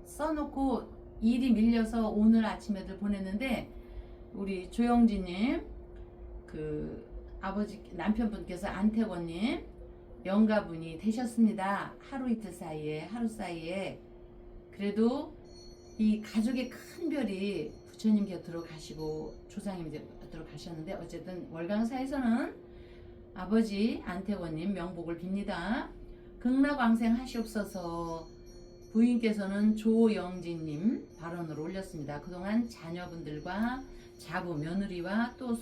써놓고 일이 밀려서 오늘 아침에들 보냈는데 우리 조영진님 그 아버지 남편분께서 안태권님 영가분이 되셨습니다. 하루 이틀 사이에 하루 사이에 그래도 이 가족의 큰 별이 부처님 곁으로 가시고 조상님 곁으로 가셨는데 어쨌든 월강사에서는 아버지 안태권님 명복을 빕니다. 극락왕생 하시옵소서. 부인께서는 조영진님 발언을 올렸습니다. 그동안 자녀분들과 자부 며느리와 또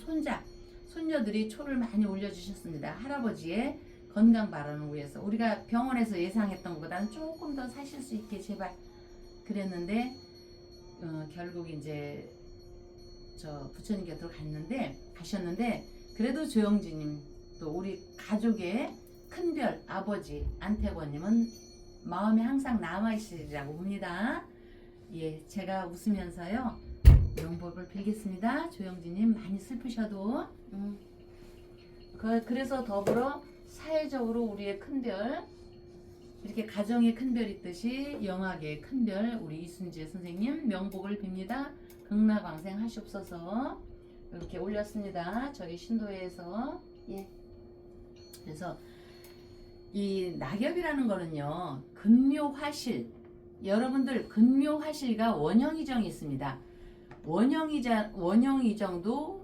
손녀들이 초를 많이 올려주셨습니다. 할아버지의 건강 발언을 위해서 우리가 병원에서 예상했던 것보다는 조금 더 사실 수 있게 제발 그랬는데 결국 이제 저 부처님 곁으로 가셨는데 그래도 조영진님 또 우리 가족의 큰별 아버지 안태권님은 마음에 항상 남아있으리라고 봅니다. 예, 제가 웃으면서요 명복을 빌겠습니다. 조영진님 많이 슬프셔도 그래서 더불어 사회적으로 우리의 큰별 이렇게 가정의 큰별 있듯이 영화계의 큰별 우리 이순재 선생님 명복을 빕니다. 극락왕생 하시옵소서. 이렇게 올렸습니다. 저희 신도회에서 예. 그래서 이 낙엽이라는 거는요 근묘화실 여러분들 근묘화실과 원형이정이 있습니다. 원형이정도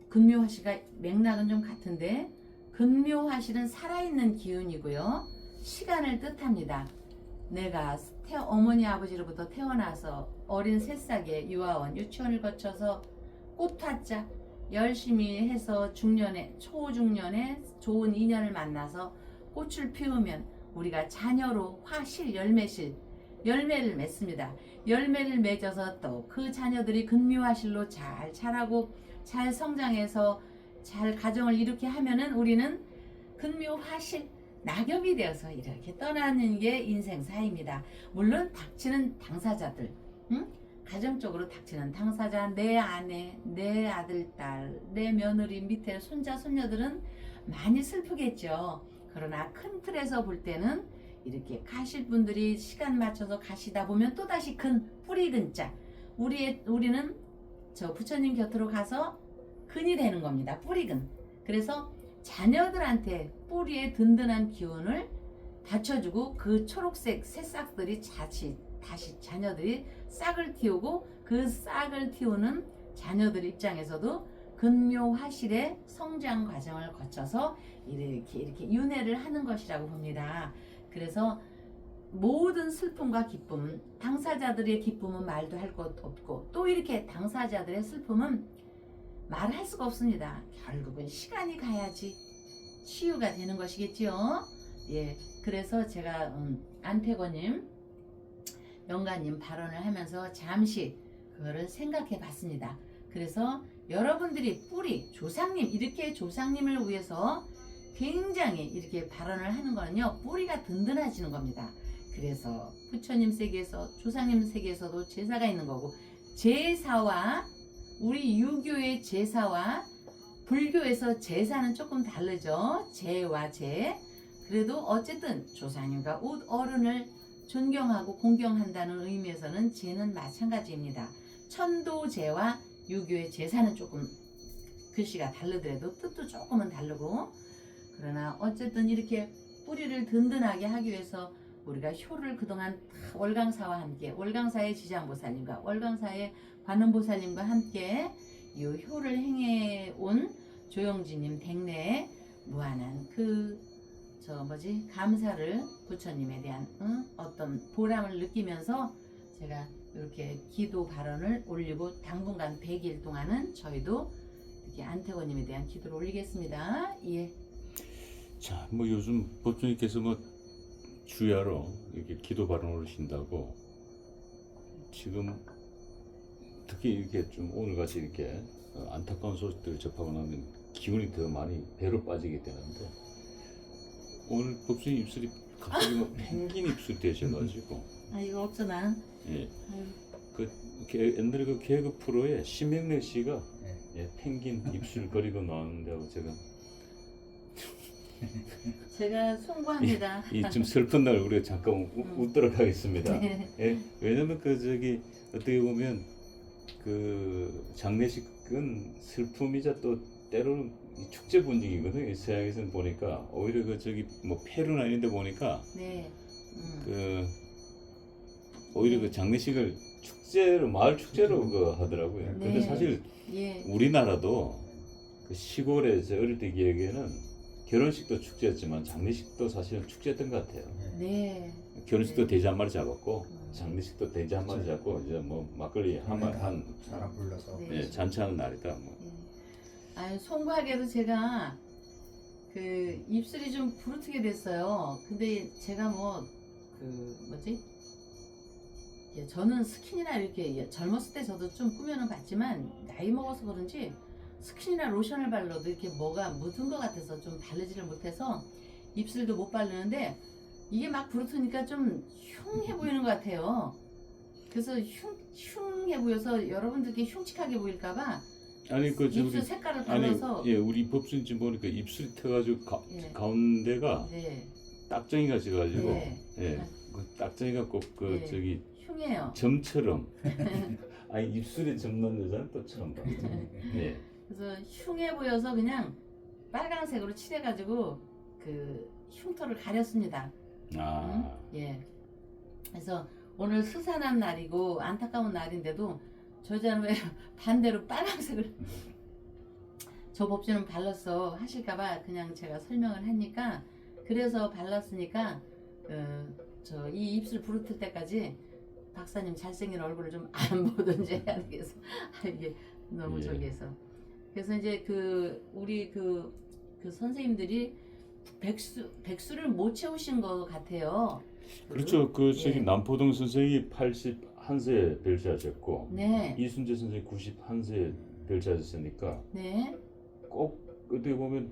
근묘화실과 맥락은 좀 같은데 근묘화실은 살아있는 기운이고요 시간을 뜻합니다. 내가 어머니 아버지로부터 태어나서 어린 새싹에 유아원 유치원을 거쳐서 꽃화자 열심히 해서 중년에 초중년에 좋은 인연을 만나서 꽃을 피우면 우리가 자녀로 화실 열매를 맺습니다. 열매를 맺어서 또 그 자녀들이 근묘화실로 잘 자라고 잘 성장해서 잘 가정을 이루게 하면은 우리는 근묘화실 낙엽이 되어서 이렇게 떠나는 게 인생사입니다. 물론 닥치는 당사자들 가정적으로 닥치는 당사자 내 아내 내 아들 딸 내 며느리 밑에 손자 손녀들은 많이 슬프겠죠. 그러나 큰 틀에서 볼 때는 이렇게 가실 분들이 시간 맞춰서 가시다 보면 또다시 큰 뿌리 근자 우리는 저 부처님 곁으로 가서 근이 되는 겁니다. 뿌리근. 그래서 자녀들한테 뿌리의 든든한 기운을 받쳐주고 그 초록색 새싹들이 다시 자녀들이 싹을 틔우고 그 싹을 틔우는 자녀들 입장에서도 근묘화실의 성장 과정을 거쳐서 이렇게 윤회를 하는 것이라고 봅니다. 그래서 모든 슬픔과 기쁨, 당사자들의 기쁨은 말도 할 것 없고 또 이렇게 당사자들의 슬픔은 말할 수가 없습니다. 결국은 시간이 가야지 치유가 되는 것이겠지요. 예, 그래서 제가 안태권님, 영가님 발언을 하면서 잠시 그거를 생각해 봤습니다. 그래서 여러분들이 뿌리, 조상님, 이렇게 조상님을 위해서 굉장히 이렇게 발언을 하는 거는요, 뿌리가 든든해지는 겁니다. 그래서 부처님 세계에서, 조상님 세계에서도 제사가 있는 거고, 제사와 우리 유교의 제사와 불교에서 제사는 조금 다르죠. 제와 제. 그래도 어쨌든 조상님과 어른을 존경하고 공경한다는 의미에서는 제는 마찬가지입니다. 천도제와 유교의 제사는 조금 글씨가 다르더라도 뜻도 조금은 다르고, 그러나 어쨌든 이렇게 뿌리를 든든하게 하기 위해서 우리가 효를 그동안 월강사와 함께, 월강사의 지장보살님과 월강사의 관음보살님과 함께 이 효를 행해온 조영진님 댁내에 무한한 감사를 부처님에 대한 어떤 보람을 느끼면서 제가 이렇게 기도 발언을 올리고 당분간 100일 동안은 저희도 이렇게 안태권님에 대한 기도를 올리겠습니다. 예. 자, 뭐 요즘 법주님께서 뭐 주야로 이렇게 기도 발언을 하신다고 지금 특히 이렇게 좀 오늘같이 이렇게 안타까운 소식들을 접하고 나면 기운이 더 많이 배로 빠지게 되는데, 오늘 법주님 입술이 갑자기 뭐 펭귄 입술이 되셔가지고 이거 없잖아. 예. 옛날에 그 개그 프로에 심형래 씨가 예, 펭귄 입술 그리고 나왔는데 제가 송구합니다. 이 좀 슬픈 날 우리가 잠깐 웃도록 하겠습니다. 네. 예? 왜냐면 어떻게 보면 그 장례식은 슬픔이자 또 때로는 축제 분위기거든요. 서양에서는 보니까 오히려 뭐 페루나 이런 데 보니까 네. 오히려 그 장례식을 축제로, 마을 축제로 하더라고요. 네. 근데 사실 예. 우리나라도 그 시골에 제 어릴 때 기억에는 결혼식도 축제였지만 장례식도 사실은 축제였던 것 같아요. 네. 결혼식도 네. 돼지 한 마리 잡았고 장례식도 돼지 한 마리 잡고 이제 뭐 막걸리 한 사람 불러서 네. 예, 잔치하는 날이다. 뭐. 송구하게도 제가 그 입술이 좀 부르트게 됐어요. 근데 제가 저는 스킨이나 이렇게 젊었을 때 저도 좀 꾸며는 봤지만 나이 먹어서 그런지 스킨이나 로션을 발라도 이렇게 뭐가 묻은 것 같아서 좀 바르지를 못해서 입술도 못 바르는데, 이게 막 부르트니까 좀 흉해 보이는 것 같아요. 그래서 흉해 보여서 여러분들께 흉측하게 보일까봐 아니 입술 색깔을 발라서 예, 우리 법수님 지금 보니까 입술이 터가지고 예. 가운데가 네. 딱정이가 져가지고 네. 예, 그 딱정이가 꼭 네. 흉해요. 점처럼 아니 입술에 점 넣는 여자는 또 처음 봐. 예. 그래서 흉해 보여서 그냥 빨간색으로 칠해가지고 그 흉터를 가렸습니다. 예. 그래서 오늘 스산한 날이고 안타까운 날인데도 저 여자는 왜 반대로 빨간색을 저 법주는 발랐어 하실까봐 그냥 제가 설명을 하니까, 그래서 발랐으니까 이 입술 부르틀 때까지 박사님 잘생긴 얼굴을 좀 안 보든지 해야 되겠어. 이게 너무 예. 저기해서. 그래서 이제 우리 선생님들이 백수를 못 채우신 것 같아요. 그렇죠. 예. 남포동 선생이 81세 별세하셨고 네. 이순재 선생이 91세 별세하셨으니까 네. 꼭 어떻게 보면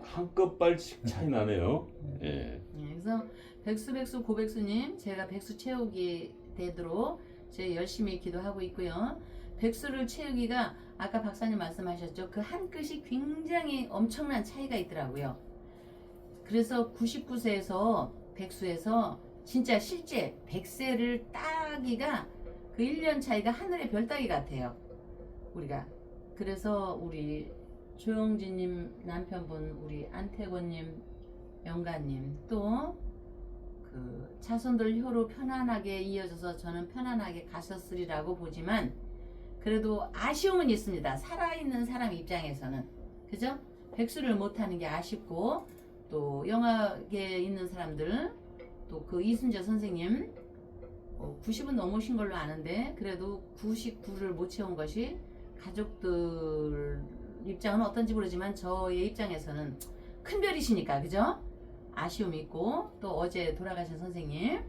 한껏발씩 차이 나네요. 예. 그래서 백수 고백수님, 제가 백수 채우기 되도록 제가 열심히 기도하고 있고요. 백수를 채우기가 아까 박사님 말씀하셨죠. 그 한 끗이 굉장히 엄청난 차이가 있더라고요. 그래서 99세에서 백수에서 진짜 실제 100세를 따기가 그 1년 차이가 하늘의 별 따기 같아요. 우리가. 그래서 우리 조영진님 남편분, 우리 안태권님, 영가님, 또 그 자손들 효로 편안하게 이어져서 저는 편안하게 가셨으리라고 보지만 그래도 아쉬움은 있습니다. 살아있는 사람 입장에서는 그죠? 백수를 못하는 게 아쉽고 또 영화계에 있는 사람들 또 그 이순재 선생님 90은 넘으신 걸로 아는데 그래도 99를 못 채운 것이 가족들 입장은 어떤지 모르지만 저의 입장에서는 큰 별이시니까 그죠? 아쉬움이 있고 또 어제 돌아가신 선생님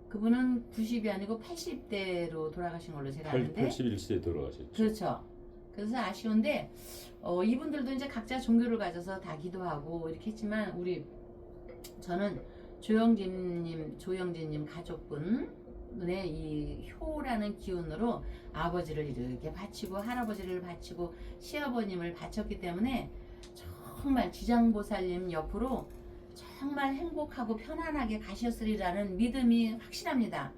그분은 90이 아니고 80대로 돌아가신 걸로 제가 아는데 81세에 돌아가셨죠. 그렇죠. 그래서 아쉬운데 이분들도 이제 각자 종교를 가져서 다 기도하고 이렇게 했지만 저는 조영진님 가족분의 이 효라는 기운으로 아버지를 이렇게 바치고 할아버지를 바치고 시아버님을 바쳤기 때문에 정말 지장보살님 옆으로 정말 행복하고 편안하게 가셨으리라는 믿음이 확실합니다.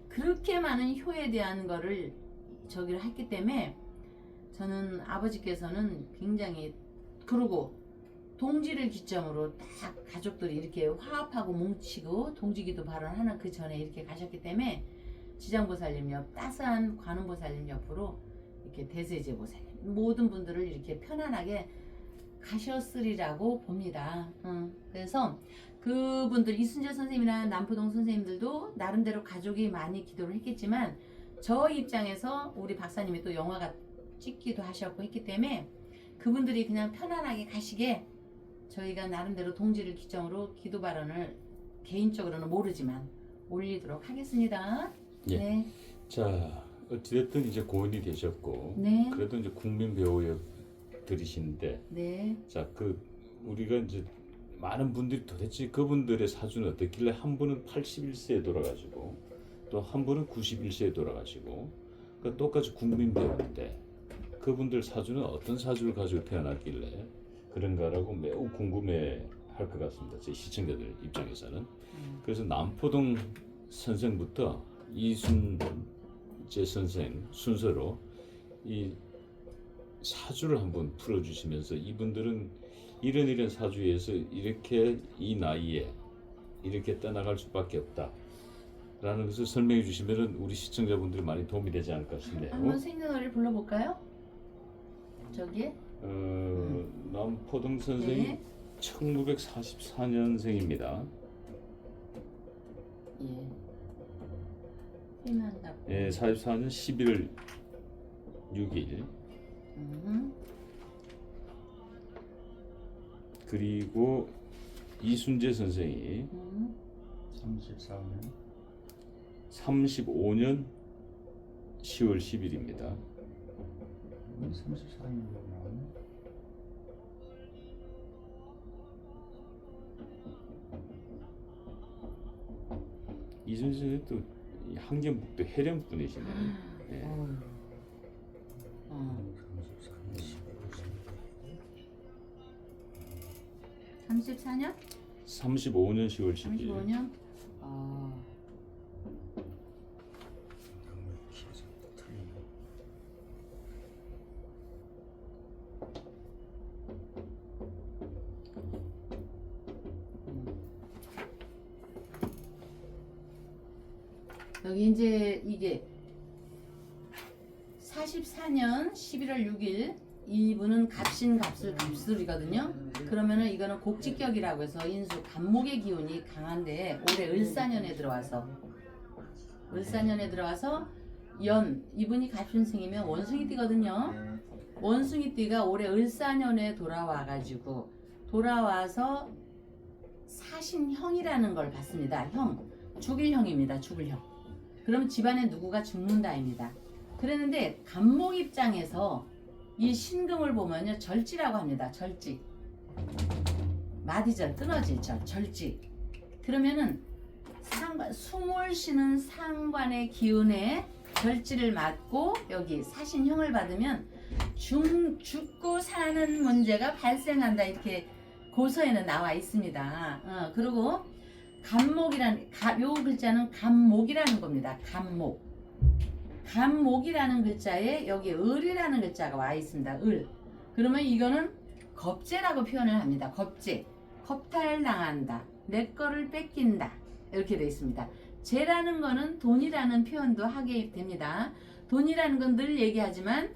그렇게 많은 효에 대한 거를 저기를 했기 때문에 저는 아버지께서는 굉장히 그러고 동지를 기점으로 딱 가족들이 이렇게 화합하고 뭉치고 동지기도 발언하는 그 전에 이렇게 가셨기 때문에 지장보살님 옆 따스한 관음보살님 옆으로 이렇게 대세제보살님 모든 분들을 이렇게 편안하게 가셨으리라고 봅니다. 그래서 그분들 이순재 선생님이나 남포동 선생님들도 나름대로 가족이 많이 기도를 했겠지만 저 입장에서 우리 박사님이 또 영화가 찍기도 하셨고 했기 때문에 그분들이 그냥 편안하게 가시게 저희가 나름대로 동지를 기점으로 기도 발언을 개인적으로는 모르지만 올리도록 하겠습니다. 예. 네. 자, 어찌됐든 이제 고인이 되셨고 네. 그래도 이제 국민 배우에 들이시는데 네. 자, 우리가 이제 많은 분들이 도대체 그분들의 사주는 어떻길래 한 분은 81세에 돌아가시고 또 한 분은 91세에 돌아가시고 그 똑같이 국민 배우인데 그분들 사주는 어떤 사주를 가지고 태어났길래 그런가라고 매우 궁금해 할 것 같습니다. 제 시청자들 입장에서는. 그래서 남포동 선생부터 이순재 선생 순서로 이 사주를 한번 풀어주시면서 이분들은 이런 사주에서 이렇게 이 나이에 이렇게 떠나갈 수밖에 없다 라는 것을 설명해 주시면 우리 시청자분들이 많이 도움이 되지 않을까 싶네요. 한번 생년월일 불러볼까요? 저기에? 남포동 선생이 네. 1944년생입니다. 예. 희망갑. 예, 44년 11월 6일. 그리고 이순재 선생이 35년 10월 10일입니다. 34년이면 이순재 선생이 또 한경북도 해령 분이시네요. 예. 34년? 35년 10월 10일. 35년? 여기 이제 이게 44년 11월 6일 이분은 갑술이거든요. 그러면은 이거는 곡직격이라고 해서 인수 간목의 기운이 강한데 올해 을사년에 들어와서 이분이 갑신생이면 원숭이띠거든요. 원숭이띠가 올해 을사년에 돌아와서 사신형이라는 걸 봤습니다. 죽을 형입니다. 죽을 형. 그럼 집안에 누구가 죽는다입니다. 그랬는데 간목 입장에서 이 신금을 보면요 절지라고 합니다. 절지 마디절 끊어질 절지. 그러면은 숨을 쉬는 상관의 기운에 절지를 맞고 여기 사신형을 받으면 죽고 사는 문제가 발생한다 이렇게 고서에는 나와 있습니다. 그리고 요 글자는 간목이라는 겁니다. 간목이라는 글자에 여기 을이라는 글자가 와 있습니다. 을. 그러면 이거는 겁재라고 표현을 합니다. 겁재. 겁탈당한다. 내 거를 뺏긴다. 이렇게 되어 있습니다. 재라는 거는 돈이라는 표현도 하게 됩니다. 돈이라는 건 늘 얘기하지만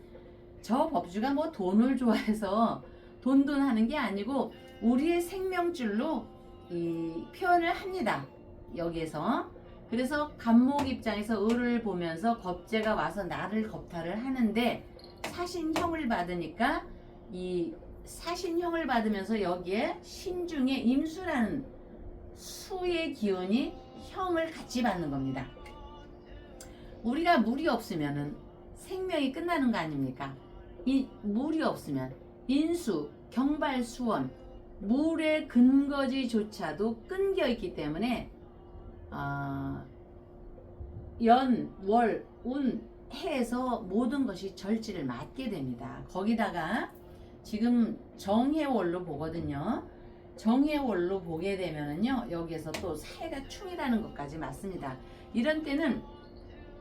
저 법주가 뭐 돈을 좋아해서 돈돈 하는 게 아니고 우리의 생명줄로 이 표현을 합니다. 여기에서. 그래서 간목 입장에서 을을 보면서 겁재가 와서 나를 겁탈을 하는데 사신형을 받으니까 이 사신형을 받으면서 여기에 신중에 임수라는 수의 기운이 형을 같이 받는 겁니다. 우리가 물이 없으면은 생명이 끝나는 거 아닙니까? 이 물이 없으면 인수, 경발수원, 물의 근거지조차도 끊겨 있기 때문에 연, 월, 운, 해에서 모든 것이 절지를 맞게 됩니다. 거기다가 지금 정해월로 보거든요. 정해월로 보게 되면은요, 여기에서 또 사해가 충이라는 것까지 맞습니다. 이런 때는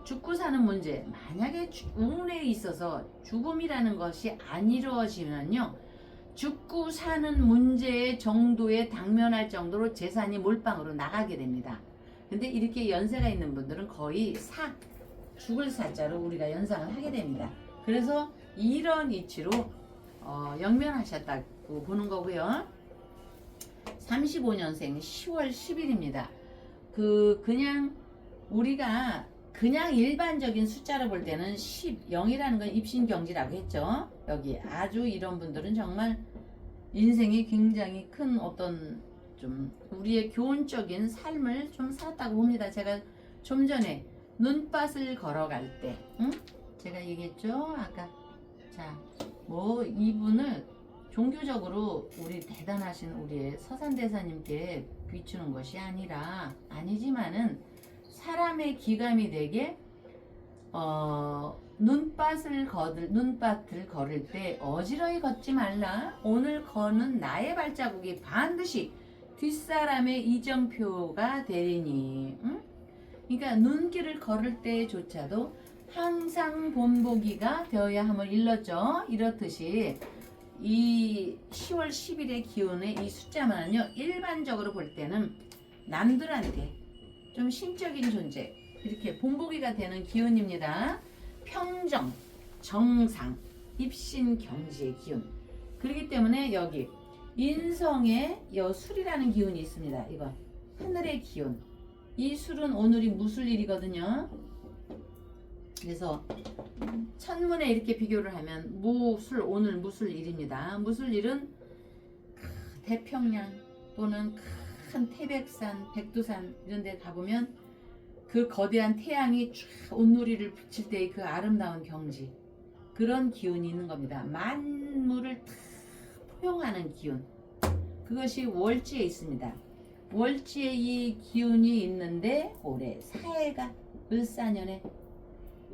죽고 사는 문제, 만약에 운에 있어서 죽음이라는 것이 안 이루어지면요, 죽고 사는 문제의 정도에 당면할 정도로 재산이 몰빵으로 나가게 됩니다. 근데 이렇게 연세가 있는 분들은 거의 죽을 사자로 우리가 연상을 하게 됩니다. 그래서 이런 이치로 영면하셨다고 보는 거고요. 35년생 10월 10일입니다. 그냥 우리가 그냥 일반적인 숫자로 볼 때는 0이라는 건 입신경지라고 했죠. 여기 아주 이런 분들은 정말 인생이 굉장히 큰 어떤 좀 우리의 교훈적인 삶을 좀 살았다고 봅니다. 제가 좀 전에 눈밭을 걸어갈 때, 제가 얘기했죠. 아까 뭐 이분을 종교적으로 우리 대단하신 우리의 서산대사님께 비추는 것이 아니지만은 사람의 기감이 되게 눈밭을 걸을 때 어지러이 걷지 말라. 오늘 걷는 나의 발자국이 반드시 뒷사람의 이정표가 되리니. 그러니까 눈길을 걸을 때조차도 항상 본보기가 되어야 함을 일렀죠. 이렇듯이 이 10월 10일의 기운의 이 숫자만은요, 일반적으로 볼 때는 남들한테 좀 신적인 존재, 이렇게 본보기가 되는 기운입니다. 평정, 정상, 입신, 경지의 기운. 그렇기 때문에 여기 인성에 여술이라는 기운이 있습니다. 이거 하늘의 기운. 이 술은 오늘이 무술일이거든요. 그래서 천문에 이렇게 비교를 하면 오늘 무술일입니다. 무술일은 태평양 또는 큰 태백산, 백두산 이런 데 가보면 그 거대한 태양이 쫙 온누리를 비칠 때의 그 아름다운 경지, 그런 기운이 있는 겁니다. 만물을 다 포용하는 기운, 그것이 월지에 있습니다. 월지에 이 기운이 있는데 올해 사해가 을사년에,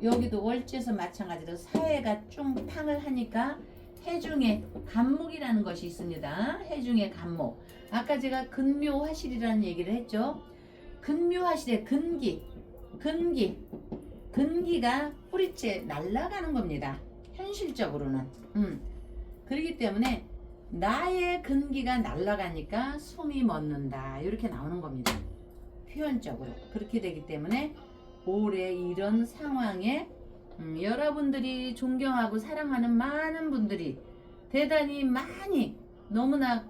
여기도 월지에서 마찬가지로 사해가 쫑탕을 하니까 해중에 간목이라는 것이 있습니다. 해중에 간목. 아까 제가 근묘화실이라는 얘기를 했죠. 근묘화실의 근기가 뿌리째 날아가는 겁니다. 현실적으로는. 그렇기 때문에 나의 근기가 날아가니까 숨이 멎는다, 이렇게 나오는 겁니다. 표현적으로 그렇게 되기 때문에 올해 이런 상황에 여러분들이 존경하고 사랑하는 많은 분들이 대단히 많이, 너무나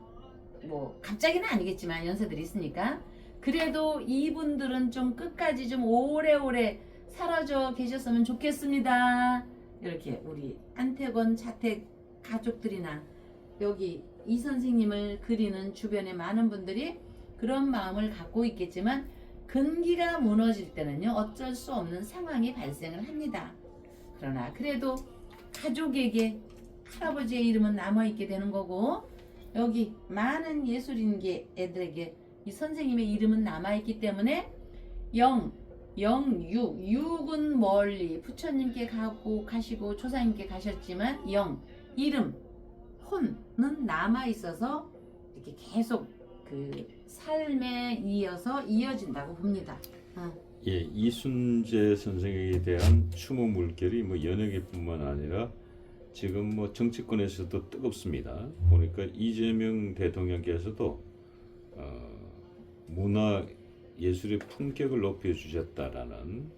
뭐 갑자기는 아니겠지만 연세들이 있으니까, 그래도 이분들은 좀 끝까지 좀 오래오래 사라져 계셨으면 좋겠습니다. 이렇게 우리 안태권 자택 가족들이나 여기 이 선생님을 그리는 주변의 많은 분들이 그런 마음을 갖고 있겠지만, 근기가 무너질 때는요, 어쩔 수 없는 상황이 발생을 합니다. 그러나 그래도 가족에게 할아버지의 이름은 남아있게 되는 거고, 여기 많은 예술인계 애들에게 이 선생님의 이름은 남아있기 때문에 육은 멀리 부처님께 가시고 조상님께 가셨지만 이름, 혼은 남아있어서 이렇게 계속 그 삶에 이어진다고 봅니다. 예, 이순재 선생에 대한 추모 물결이 뭐 연예계뿐만 아니라 지금 뭐 정치권에서도 뜨겁습니다. 보니까 이재명 대통령께서도 문화 예술의 품격을 높여주셨다라는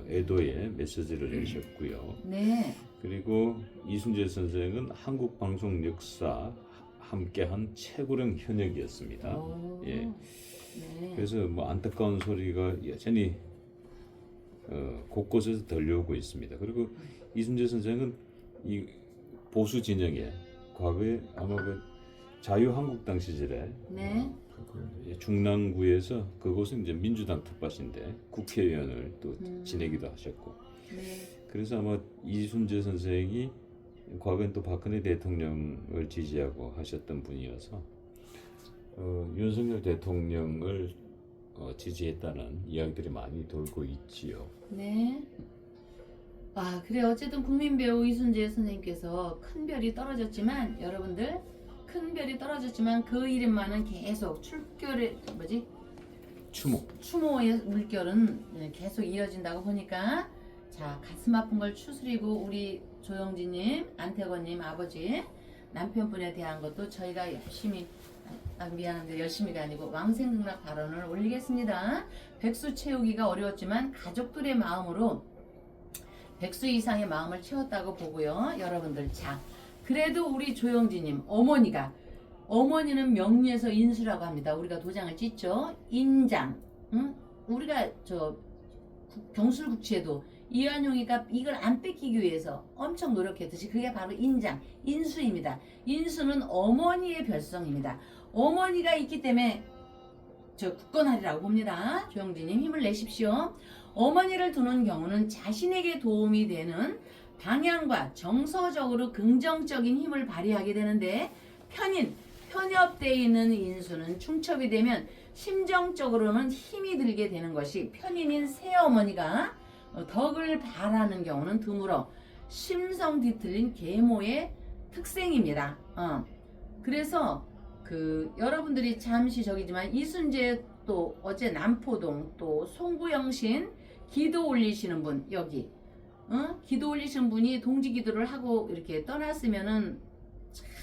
애도의 메시지를 내셨고요. 네. 그리고 이순재 선생은 한국 방송 역사 함께한 최고령 현역이었습니다. 오. 예. 네. 그래서 뭐 안타까운 소리가 여전히 곳곳에서 들려오고 있습니다. 그리고 이순재 선생은 이 보수 진영에 과거에 아마 그 자유한국당 시절에 네. 중랑구에서 그곳은 이제 민주당 텃밭인데 국회의원을 또 지내기도 하셨고 네. 그래서 아마 이순재 선생이 과거엔 또 박근혜 대통령을 지지하고 하셨던 분이어서 윤석열 대통령을 지지했다는 이야기들이 많이 돌고 있지요. 네. 아, 그래 어쨌든 국민 배우 이순재 선생님께서 큰 별이 떨어졌지만 여러분들 큰 별이 떨어졌지만 그 이름만은 계속 추모의 물결은 계속 이어진다고 보니까 자 가슴 아픈 걸 추스리고 우리 조영진님, 안태건님 아버지 남편분에 대한 것도 저희가 열심히 미안한데 열심히가 아니고 왕생극락 발언을 올리겠습니다. 백수 채우기가 어려웠지만 가족들의 마음으로 백수 이상의 마음을 채웠다고 보고요. 여러분들 자 그래도 우리 조영진님 어머니는 명리에서 인수라고 합니다. 우리가 도장을 찢죠. 인장 응? 우리가 저 경술국치에도 이완용이가 이걸 안 뺏기기 위해서 엄청 노력했듯이 그게 바로 인수입니다. 인수는 어머니의 별성입니다. 어머니가 있기 때문에 저 굳건하리라고 봅니다. 조영진님 힘을 내십시오. 어머니를 두는 경우는 자신에게 도움이 되는 방향과 정서적으로 긍정적인 힘을 발휘하게 되는데 편협되어 있는 인수는 중첩이 되면 심정적으로는 힘이 들게 되는 것이 편인인 새어머니가 덕을 바라는 경우는 드물어 심성 뒤틀린 계모의 특징입니다. 그래서 여러분들이 잠시 저기지만 이순재 또 어제 남포동 또 송구영신 기도 올리시는 분 여기 기도 올리신 분이 동지 기도를 하고 이렇게 떠났으면은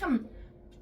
참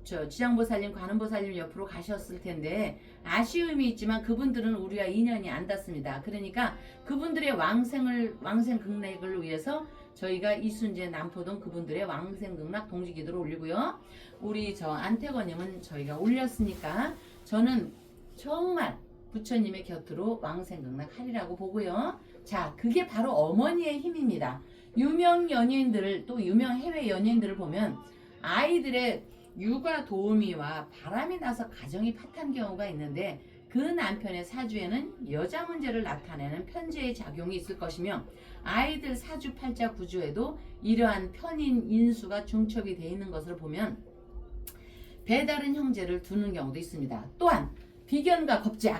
지장보살님 관음보살님 옆으로 가셨을 텐데 아쉬움이 있지만 그분들은 우리와 인연이 안 닿습니다. 그러니까 그분들의 왕생극락을 위해서 저희가 이순재 남포동 그분들의 왕생극락 동지기도를 올리고요. 우리 안태건님은 저희가 올렸으니까 저는 정말 부처님의 곁으로 왕생극락 하리라고 보고요. 자, 그게 바로 어머니의 힘입니다. 유명 연예인들을 또 유명 해외 연예인들을 보면 아이들의 육아 도우미와 바람이 나서 가정이 파탄 경우가 있는데 그 남편의 사주에는 여자 문제를 나타내는 편재의 작용이 있을 것이며 아이들 사주 팔자 구조에도 이러한 편인 인수가 중첩이 되어 있는 것을 보면 배다른 형제를 두는 경우도 있습니다. 또한 비견과 겁재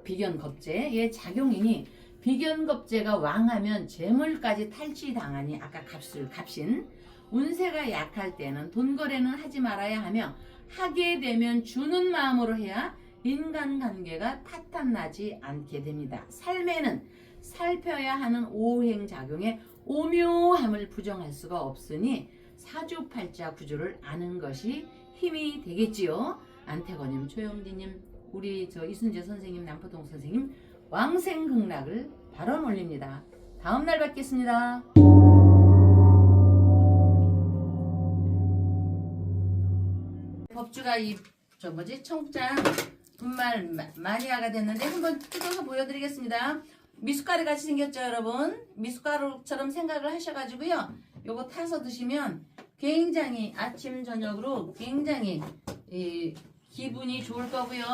비견겁재의 작용이니 비견겁재가 왕하면 재물까지 탈취당하니 아까 갑신 운세가 약할 때는 돈거래는 하지 말아야 하며 하게 되면 주는 마음으로 해야 인간관계가 파탄나지 않게 됩니다. 삶에는 살펴야 하는 오행작용의 오묘함을 부정할 수가 없으니 사주팔자 구조를 아는 것이 힘이 되겠지요. 안태건님, 조영진님, 우리 이순재 선생님, 남포동 선생님 왕생극락을 발언 올립니다. 다음날 뵙겠습니다. 법주가 청국장 정말 마니아가 됐는데 한번 뜯어서 보여드리겠습니다. 미숫가루 같이 생겼죠, 여러분? 미숫가루처럼 생각을 하셔가지고요. 요거 타서 드시면 굉장히 아침 저녁으로 굉장히 기분이 좋을 거고요.